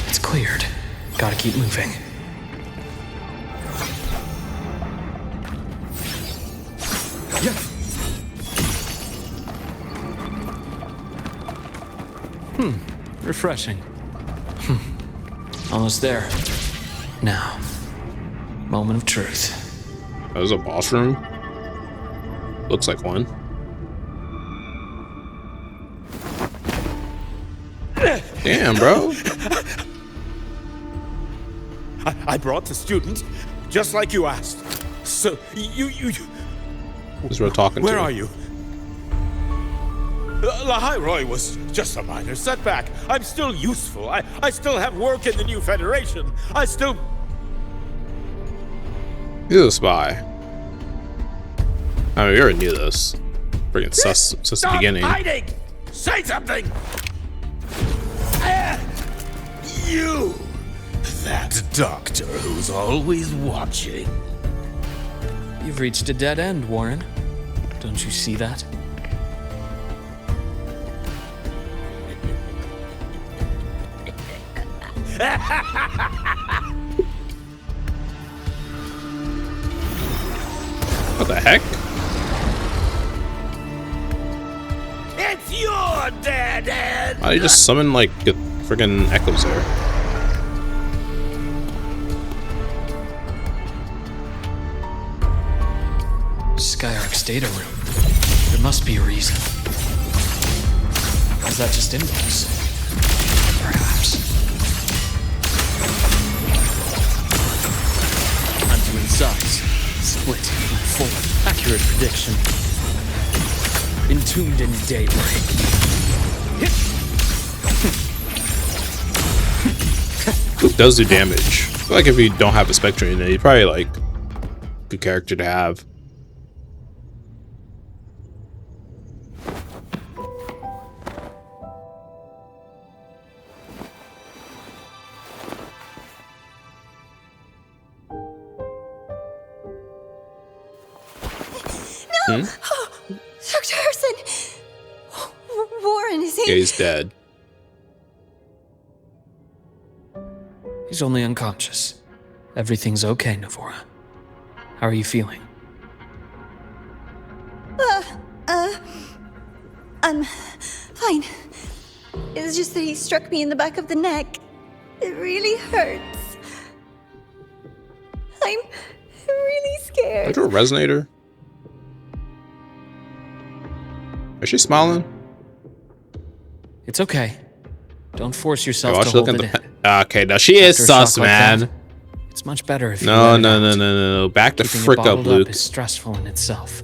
It's cleared. Gotta keep moving. Refreshing. Almost there. Now, moment of truth. That was a boss room. Looks like one. Damn, bro. I brought the student, just like you asked. So, you... Who's we're talking Where to? are you? Lahairoi was just a minor setback. I'm still useful. I still have work in the new Federation. I still... He's a spy. I mean, we already knew this. Freaking sus since the Stop beginning. hiding! Say something! You! That doctor who's always watching. You've reached a dead end, Warren. Don't you see that? What the heck? It's your dead end! Why did he just summon like the freaking echoes there? Skyark's data room. There must be a reason. Is that just impulse? Perhaps. Time to incise. Split. Full. Accurate prediction. Entombed in daybreak. Luuk does do damage. I feel like if you don't have a Spectrum in it, he's probably like a good character to have. No! Dr. Herssen! Warren, is he? Yeah, he's dead. He's only unconscious. Everything's okay, Navora. How are you feeling? I'm fine. It's just that he struck me in the back of the neck. It really hurts. I'm really I scared. drew a resonator. Is she smiling? It's okay. Don't force Oh, yourself I to should look hold at it the. in. Okay, now she is After a shock sus, like man. that, it's much better if you No, let it no, out. no, no, no. Back the Keeping it frick up, bottled Luuk. is stressful in itself.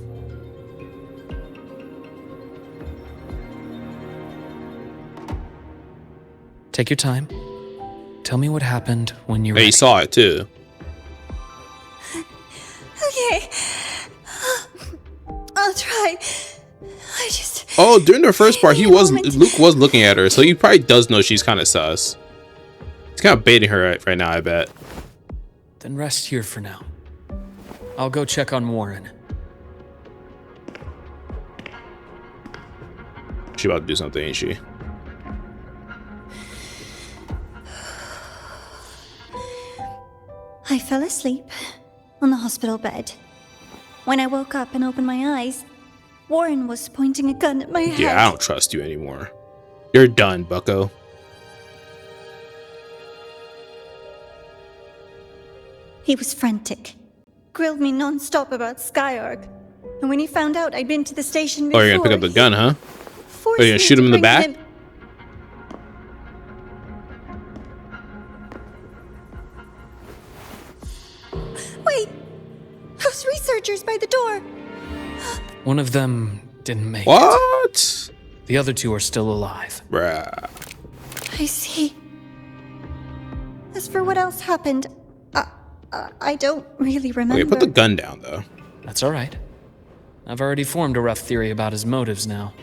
Take your time. Tell me what happened when you were. Hey, you saw it too. Okay. I'll try. I just... Oh, during the first part, Give me a moment. Luuk was looking at her, so he probably does know she's kind of sus. He's kind of baiting her right now, I bet. Then rest here for now. I'll go check on Warren. She about to do something, ain't she? I fell asleep on the hospital bed. When I woke up and opened my eyes, Warren was pointing a gun at my head. Yeah, I don't trust you anymore. You're done, bucko. He was frantic. Grilled me non-stop about Skyark. And when he found out I'd been to the station before... Oh, you're gonna pick up the gun, huh? Forced Oh, you're gonna shoot him in the back? Wait! Those researchers by the door! One of them didn't make it. What? The other two are still alive. Bruh. I see. As for what else happened, I don't really remember. Okay, put the gun down, though. That's all right. I've already formed a rough theory about his motives now.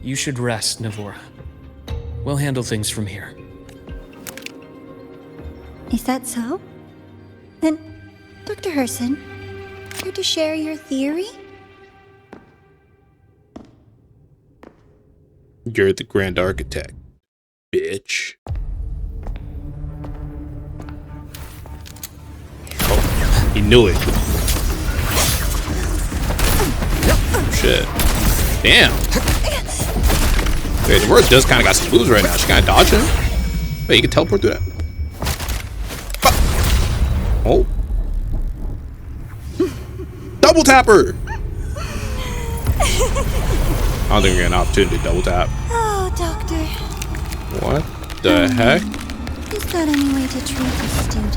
You should rest, Navora. We'll handle things from here. Is that so? Then, Dr. Herssen, care to share your theory? You're the Grand Architect, bitch. Oh, he knew it. Oh, shit. Damn. Wait, the word does kind of got some moves right now. She kind of dodge him. Wait, you can teleport through that. Oh. Double tapper. I don't think we're getting an opportunity to double tap. Oh, Doctor. What the heck? Is that any way to treat a student?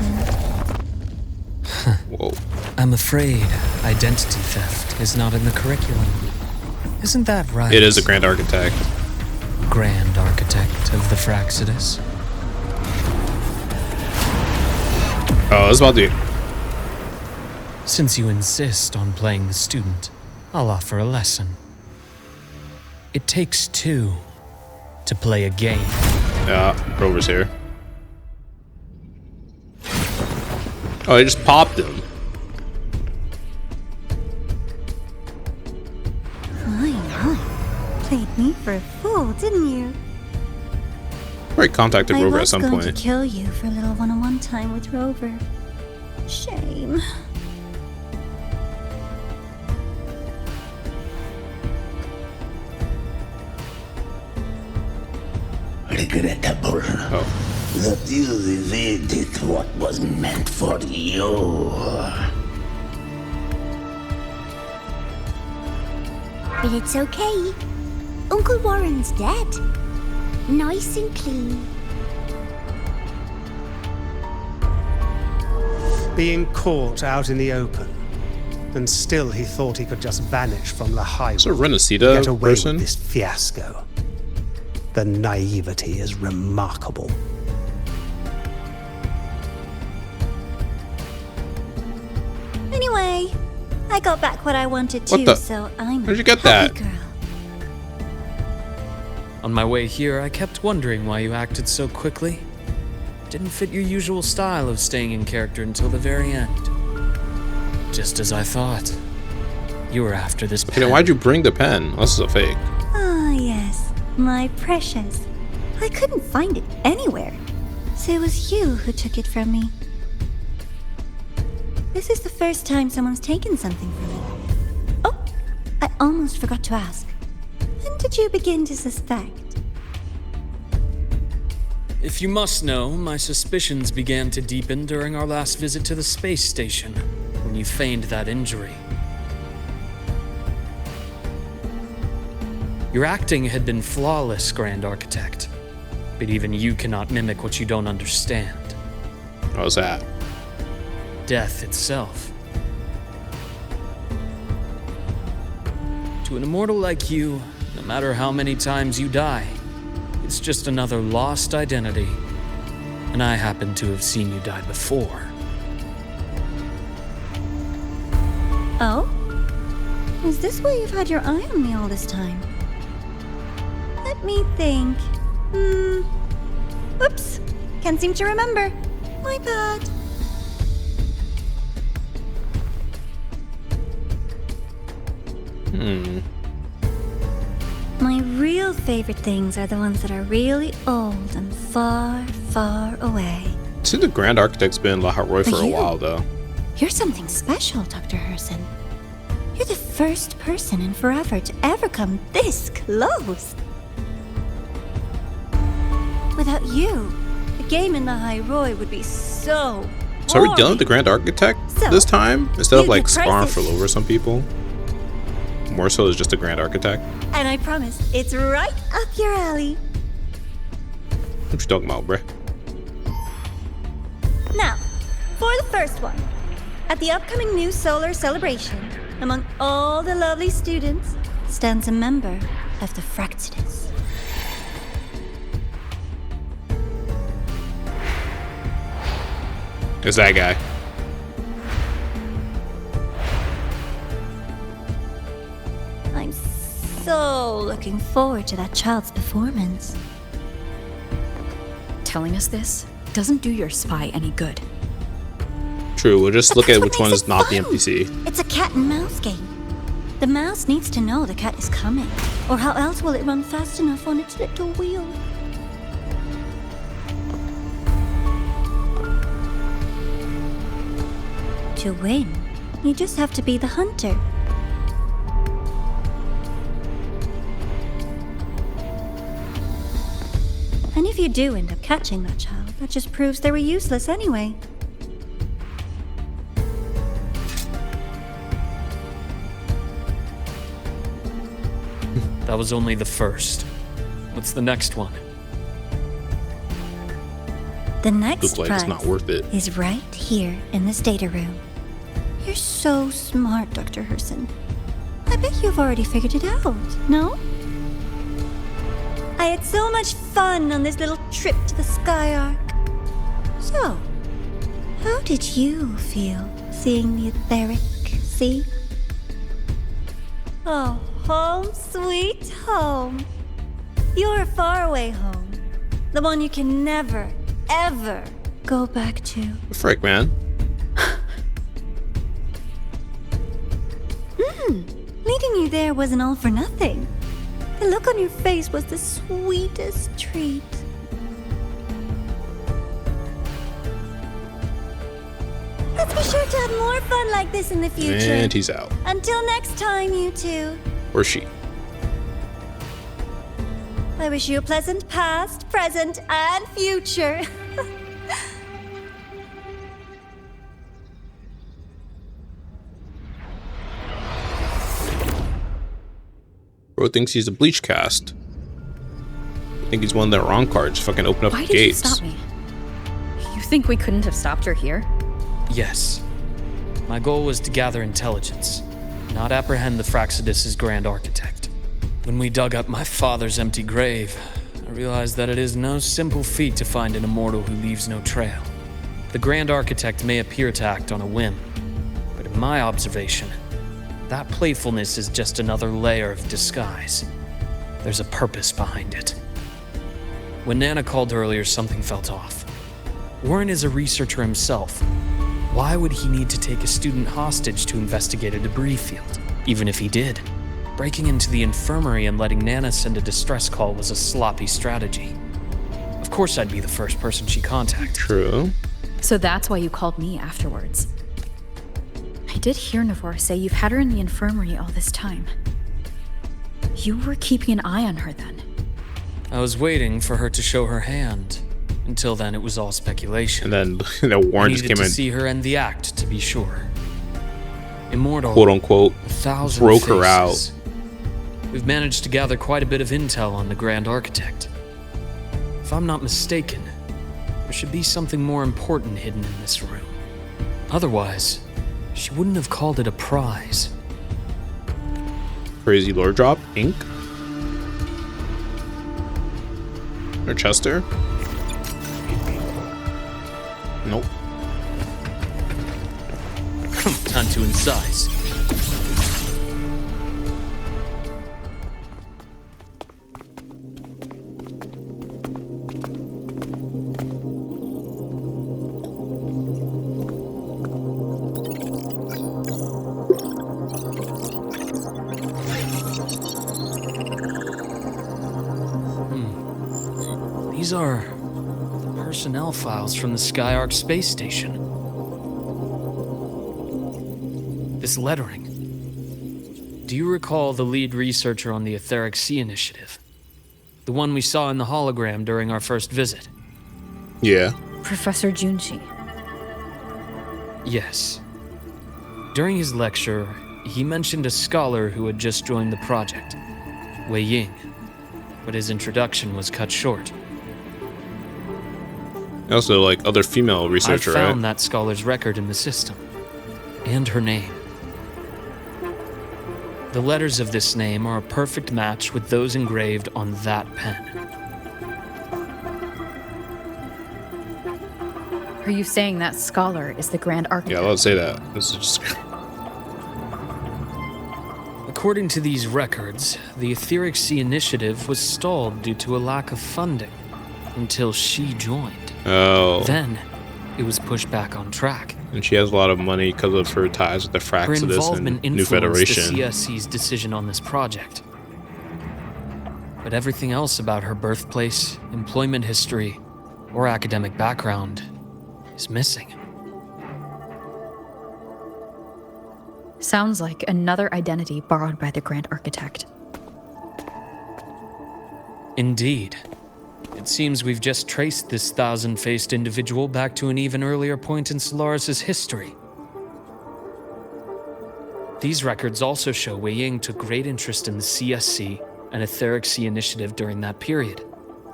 Whoa. I'm afraid identity theft is not in the curriculum. Isn't that right? It is a Grand Architect. Grand Architect of the Fraxidus. Oh, it's about to... Since you insist on playing the student, I'll offer a lesson. It takes two to play a game. Yeah, Rover's here. Oh, they just popped him. My. Played me for a fool, didn't you? Probably contacted Rover at some I was going point. to kill you for a little one-on-one time with Rover. Shame. Regrettable that you evaded what was meant for you. But it's okay. Uncle Warren's dead. Nice and clean. Being caught out in the open, and still he thought he could just vanish from the highway. It's a Renacita Get away person. with this fiasco. The naivety is remarkable. Anyway, I got back what I wanted What to, the- so I'm Where'd you a get that? happy girl. On my way here, I kept wondering why you acted so quickly. Didn't fit your usual style of staying in character until the very end. Just as I thought. You were after this pen. Okay, then why'd you bring the pen? This is a fake. Ah, yes, my precious. I couldn't find it anywhere, so it was you who took it from me. This is the first time someone's taken something from me. Oh, I almost forgot to ask. When did you begin to suspect? If you must know, my suspicions began to deepen during our last visit to the space station, when you feigned that injury. Your acting had been flawless, Grand Architect, but even you cannot mimic what you don't understand. How's that? Death itself. To an immortal like you, no matter how many times you die, it's just another lost identity. And I happen to have seen you die before. Oh? Is this why you've had your eye on me all this time? Let me think. Oops. Can't seem to remember. My bad. My real favorite things are the ones that are really old and far, far away. See, the Grand Architect's been in La Haroy for a You? while, though. You're something special, Dr. Herssen. You're the first person in forever to ever come this close. Without you, the game in the High Roy would be so So are we dealing with boring. the Grand Architect So, this time? Instead of you like get sparring prizes. for over some people? More so as just a Grand Architect? And I promise, it's right up your alley. What you talking about, bruh? Now, for the first one, at the upcoming new solar celebration, among all the lovely students, stands a member of the Fraxidus. It's that guy. I'm so looking forward to that child's performance. Telling us this doesn't do your spy any good. True, we'll just But look that's at what which one makes is it not the fun. NPC. It's a cat and mouse game. The mouse needs to know the cat is coming, or how else will it run fast enough on its little wheel? To win, you just have to be the hunter. And if you do end up catching that child, that just proves they were useless anyway. That was only the first. What's the next one? The next Looks like prize it's not worth it. is right here in this data room. You're so smart, Dr. Herssen. I bet you've already figured it out, no? I had so much fun on this little trip to the Sky Arc. So, how did you feel seeing the etheric sea? Oh, home sweet home. Your faraway home. The one you can never, ever go back to. Frick, man. Meeting you there wasn't all for nothing. The look on your face was the sweetest treat. Let's be sure to have more fun like this in the future. And he's out. Until next time, you two. Or she. I wish you a pleasant past, present, and future. Bro thinks he's a bleach cast. I think he's one of the wrong cards. Fucking open up Why the did you gates. stop me? You think we couldn't have stopped her here? Yes. My goal was to gather intelligence, not apprehend the Fraxidus' Grand Architect. When we dug up my father's empty grave, I realized that it is no simple feat to find an immortal who leaves no trail. The Grand Architect may appear to act on a whim, but in my observation, that playfulness is just another layer of disguise. There's a purpose behind it. When Nana called earlier, something felt off. Warren is a researcher himself. Why would he need to take a student hostage to investigate a debris field? Even if he did, breaking into the infirmary and letting Nana send a distress call was a sloppy strategy. Of course I'd be the first person she contacted. True. So that's why you called me afterwards. I did hear Navor say you've had her in the infirmary all this time. You were keeping an eye on her then. I was waiting for her to show her hand. Until then, it was all speculation. And then Warren I just needed came to in, see her end the act, to be sure. Immortal, quote unquote, 1,000 broke her out. faces. We've managed to gather quite a bit of intel on the Grand Architect. If I'm not mistaken, there should be something more important hidden in this room. Otherwise, she wouldn't have called it a prize. Crazy lore drop, ink. Or Chester? Nope. Time to incise. These are the personnel files from the Skyark space station. This lettering. Do you recall the lead researcher on the Etheric Sea Initiative? The one we saw in the hologram during our first visit? Yeah. Professor Junshi. Yes. During his lecture, he mentioned a scholar who had just joined the project, Wei Ying, but his introduction was cut short. Also, like, other female researcher, I found right? that scholar's record in the system, and her name. The letters of this name are a perfect match with those engraved on that pen. Are you saying that scholar is the Grand Architect? Yeah, let's say that. This is just... According to these records, the Etheric Sea Initiative was stalled due to a lack of funding until she joined. Oh. Then, it was pushed back on track. And she has a lot of money because of her ties with the Her Fraxidus involvement and New influenced Federation. the CSC's decision on this project. But everything else about her birthplace, employment history, or academic background is missing. Sounds like another identity borrowed by the Grand Architect. Indeed. It seems we've just traced this thousand-faced individual back to an even earlier point in Solaris' history. These records also show Wei Ying took great interest in the CSC and Etheric Sea Initiative during that period.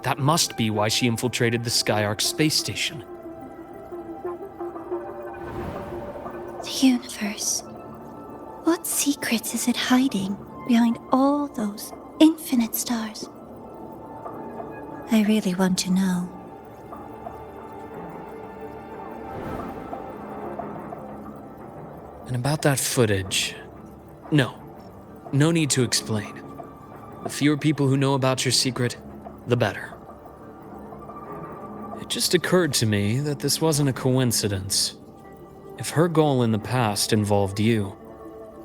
That must be why she infiltrated the Skyark space station. The universe. What secrets is it hiding behind all those infinite stars? I really want to know. And about that footage... No need to explain. The fewer people who know about your secret, the better. It just occurred to me that this wasn't a coincidence. If her goal in the past involved you,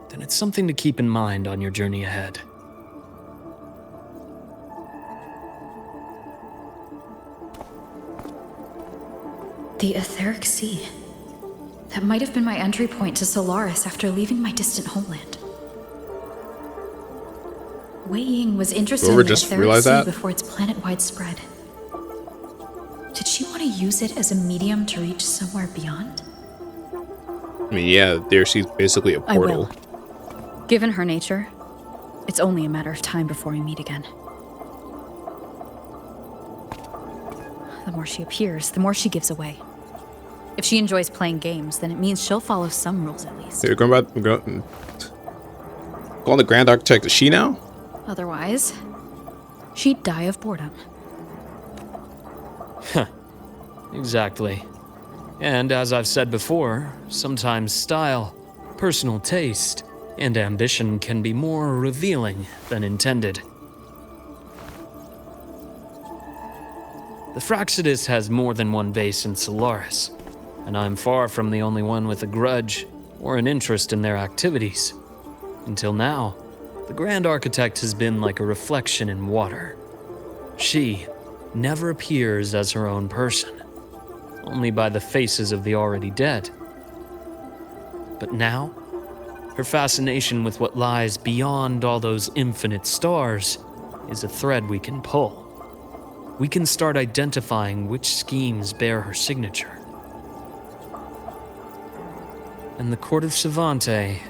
then it's something to keep in mind on your journey ahead. The Etheric Sea. That might have been my entry point to Solaris after leaving my distant homeland. Wei Ying was interested in the Etheric Sea before its planet-wide spread. Did she want to use it as a medium to reach somewhere beyond? I mean, yeah, there she's basically a portal. I will. Given her nature, it's only a matter of time before we meet again. The more she appears, the more she gives away. If she enjoys playing games, then it means she'll follow some rules at least. They're going about calling the Grand Architect a she now? Otherwise, she'd die of boredom. Exactly. And as I've said before, sometimes style, personal taste, and ambition can be more revealing than intended. The Fraxidus has more than one base in Solaris, and I'm far from the only one with a grudge or an interest in their activities. Until now, the Grand Architect has been like a reflection in water. She never appears as her own person, only by the faces of the already dead. But now, her fascination with what lies beyond all those infinite stars is a thread we can pull. We can start identifying which schemes bear her signature. And the Court of Savante,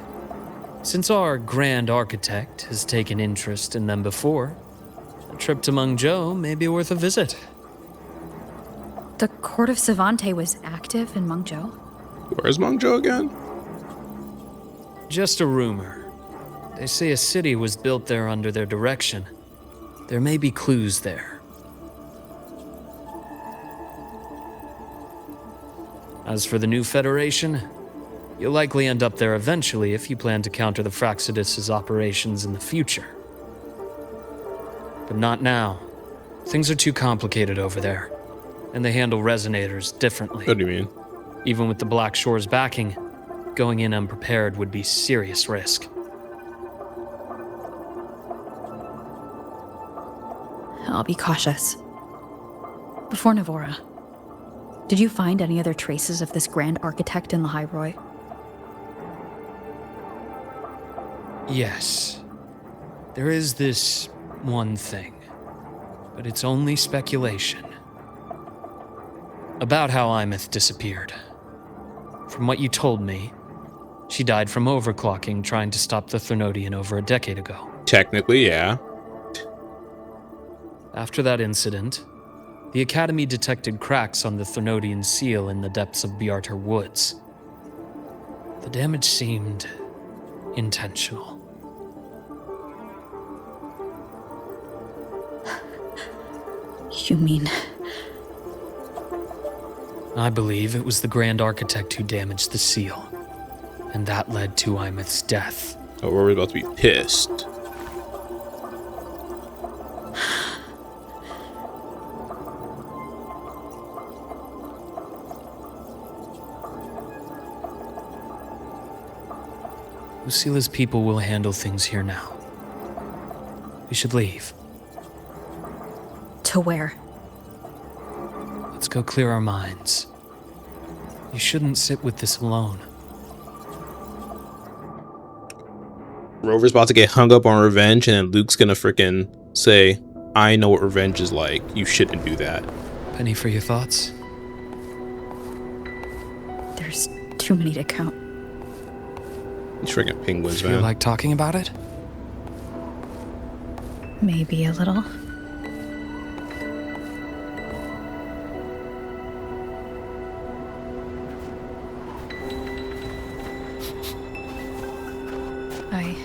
since our Grand Architect has taken interest in them before, a trip to Mengzhou may be worth a visit. The Court of Savante was active in Mengzhou? Where's Mengzhou again? Just a rumor. They say a city was built there under their direction. There may be clues there. As for the new Federation, you'll likely end up there eventually if you plan to counter the Fraxidus' operations in the future. But not now. Things are too complicated over there, and they handle resonators differently. What do you mean? Even with the Black Shore's backing, going in unprepared would be serious risk. I'll be cautious. Before Navora, Did you find any other traces of this grand architect in the High Roy? Yes. There is this one thing, but it's only speculation. About how Imeth disappeared. From what you told me, she died from overclocking trying to stop the Threnodian over a decade ago. Technically, yeah. After that incident, the Academy detected cracks on the Threnodian seal in the depths of Biarter Woods. The damage seemed intentional. You mean... I believe it was the Grand Architect who damaged the seal, and that led to Imeth's death. Oh, we're about to be pissed. Lucila's people will handle things here now. We should leave. To where? Let's go clear our minds. You shouldn't sit with this alone. Rover's about to get hung up on revenge, and then Luke's gonna freaking say, I know what revenge is like. You shouldn't do that. Penny for your thoughts? There's too many to count. These freaking penguins, Feel man. like talking about it? Maybe a little. I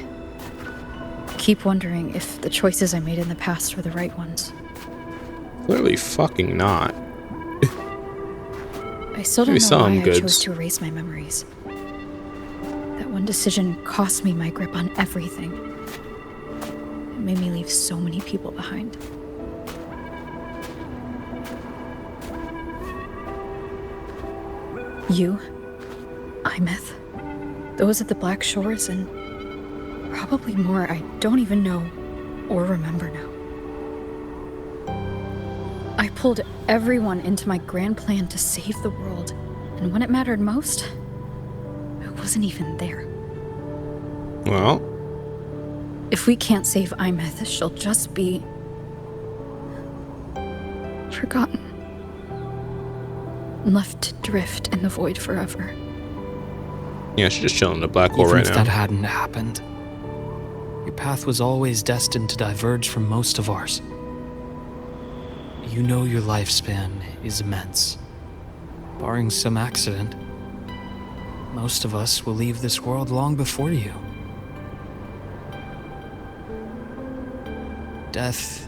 keep wondering if the choices I made in the past were the right ones. Clearly fucking not. I still don't Maybe know some why I goods. chose to erase my memories. That one decision cost me my grip on everything. It made me leave so many people behind. You, Imeth, those at the Black Shores, and probably more I don't even know or remember now. I pulled everyone into my grand plan to save the world, and when it mattered most, I wasn't even there. Well, If we can't save Imeth, she'll just be... forgotten. Left to drift in the void forever. yeah, she's just chilling in the black hole Even right if now. that hadn't happened, your path was always destined to diverge from most of ours. You know your lifespan is immense. Barring some accident, most of us will leave this world long before you. Death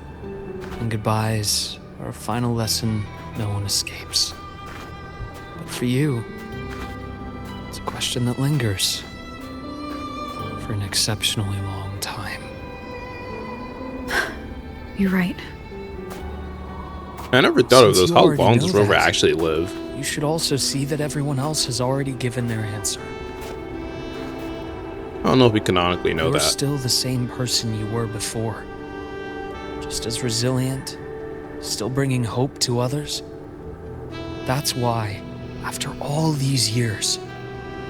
and goodbyes are a final lesson no one escapes. But for you, it's a question that lingers for an exceptionally long time. You're right. I never thought of Since this. you How already long know does Rover that, actually live? You should also see that everyone else has already given their answer. I don't know if we canonically know You're that. still the same person you were before. Just as resilient, still bringing hope to others. That's why, after all these years,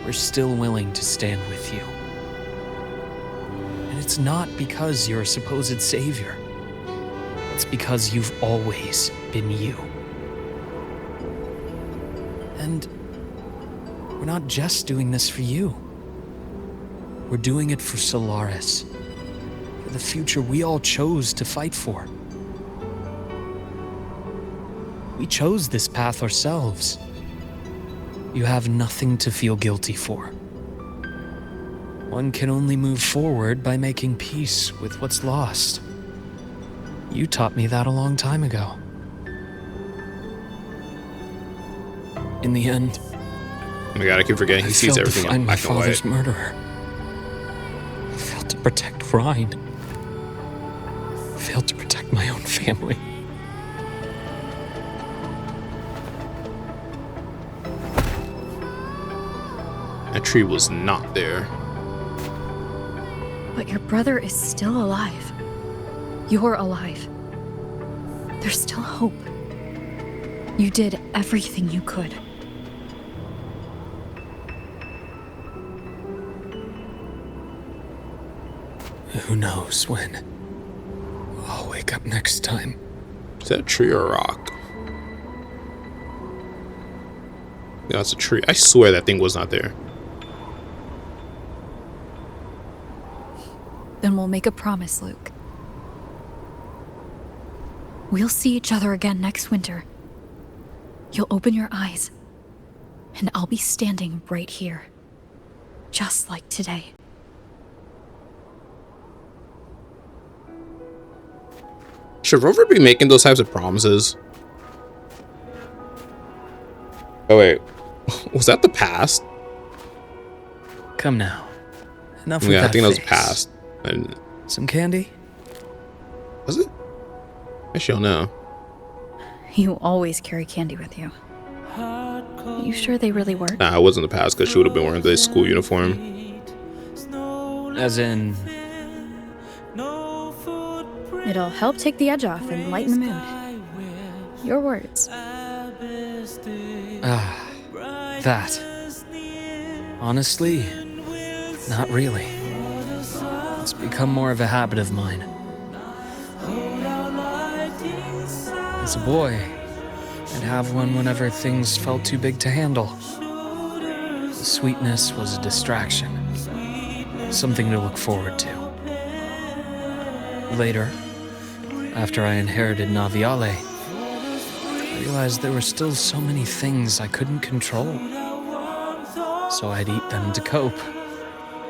we're still willing to stand with you. And it's not because you're a supposed savior. It's because you've always been you. And we're not just doing this for you. We're doing it for Solaris. For the future we all chose to fight for. We chose this path ourselves. You have nothing to feel guilty for. One can only move forward by making peace with what's lost. You taught me that a long time ago. In the end, Oh my god, I keep forgetting he sees everything in my black and white. father's murderer. I failed to protect Rhine. I failed to protect my own family. That tree was not there. But your brother is still alive. You're alive. There's still hope. You did everything you could. Who knows when I'll wake up next time. Is that a tree or a rock? No, it's a tree. I swear that thing was not there. Then we'll make a promise, Luke. We'll see each other again next winter. You'll open your eyes, and I'll be standing right here. Just like today. Should Rover be making those types of promises? Oh wait, was that the past? Come now. Enough with Yeah, that I think that was face. past. Some candy? Was it? Actually, I don't know. You always carry candy with you. You sure they really work? Nah, it wasn't the past because she would have been wearing the school uniform. As in, It'll help take the edge off and lighten the mood. Your words. that. Honestly, not really. It's become more of a habit of mine. As a boy, I'd have one whenever things felt too big to handle. The sweetness was a distraction, something to look forward to. Later, after I inherited Naviale, I realized there were still so many things I couldn't control. So I'd eat them to cope,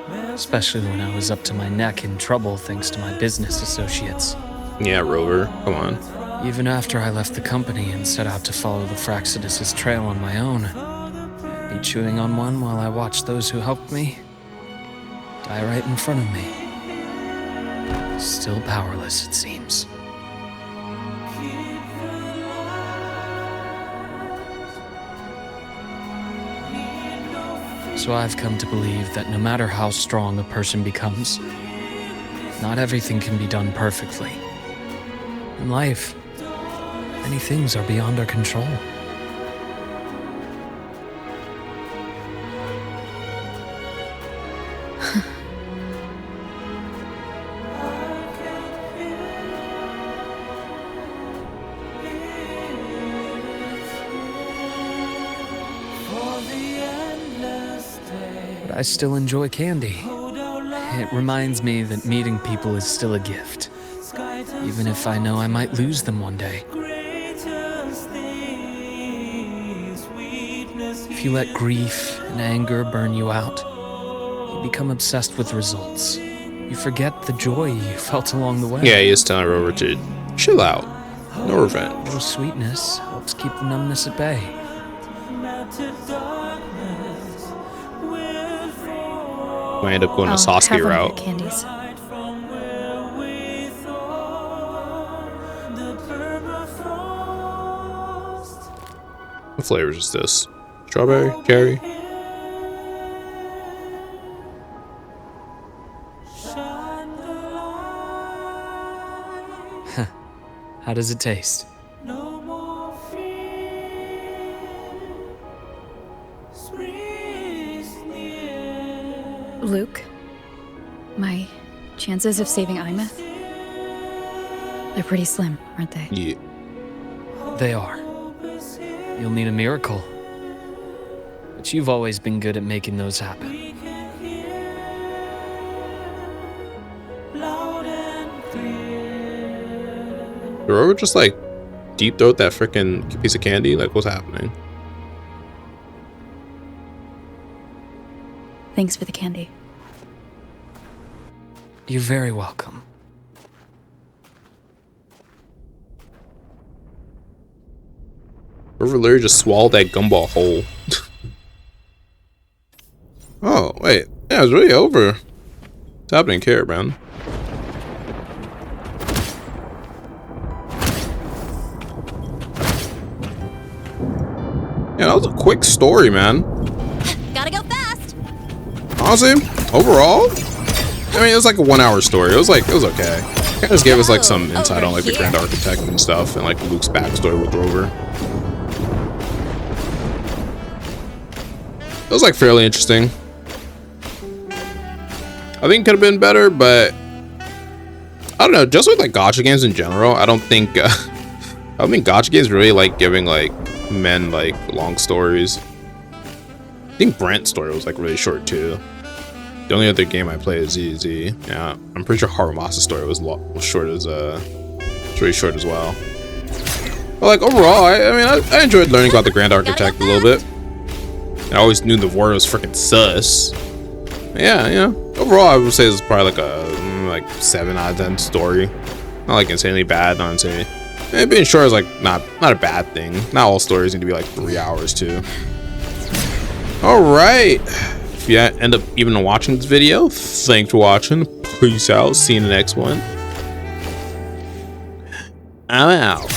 especially when I was up to my neck in trouble thanks to my business associates. Yeah, Rover, come on. Even after I left the company and set out to follow the Fraxidus' trail on my own, I'd be chewing on one while I watched those who helped me die right in front of me. Still powerless, it seems. So I've come to believe that no matter how strong a person becomes, not everything can be done perfectly. In life, many things are beyond our control. But I still enjoy candy. It reminds me that meeting people is still a gift, even if I know I might lose them one day. If you let grief and anger burn you out, you become obsessed with results. You forget the joy you felt along the way. Yeah, he is telling Rover to chill out. No revenge. A little sweetness helps keep the numbness at bay. Might end up going a I'll Sasuke have one of route. your candies. What flavor is this? Strawberry? Cherry? How does it taste? Luke, my chances of saving Imeth? They're pretty slim, aren't they? Yeah. They are. You'll need a miracle. But you've always been good at making those happen. Did Rover just like deep throat that freaking piece of candy? Like, what's happening? Thanks for the candy. You're very welcome. Rover literally just swallowed that gumball whole. Oh, wait. Yeah, it's really over. What's happening here, man? Yeah, that was a quick story, man. Gotta go fast. Honestly, overall, I mean, it was like a 1 hour story. It was okay. It just gave us like some insight on like the Grand Architect and stuff, and like Luke's backstory with Rover. was like fairly interesting. I think it could have been better, but I don't know. Just with like gacha games in general, I don't think gacha games really like giving like men like long stories. I think Brent's story was like really short too. The only other game I played is ZZ. Yeah, I'm pretty sure Harumasa's story was short as really short as well. But like overall, I enjoyed learning about the Grand Architect a little bit. I always knew the war was freaking sus. Yeah. Overall, I would say this is probably like a 7 out of 10 story. Not like insanely bad, not insanely. Being short is like not a bad thing. Not all stories need to be like 3 hours too. All right. If you end up even watching this video, thanks for watching. Peace out. See you in the next one. I'm out.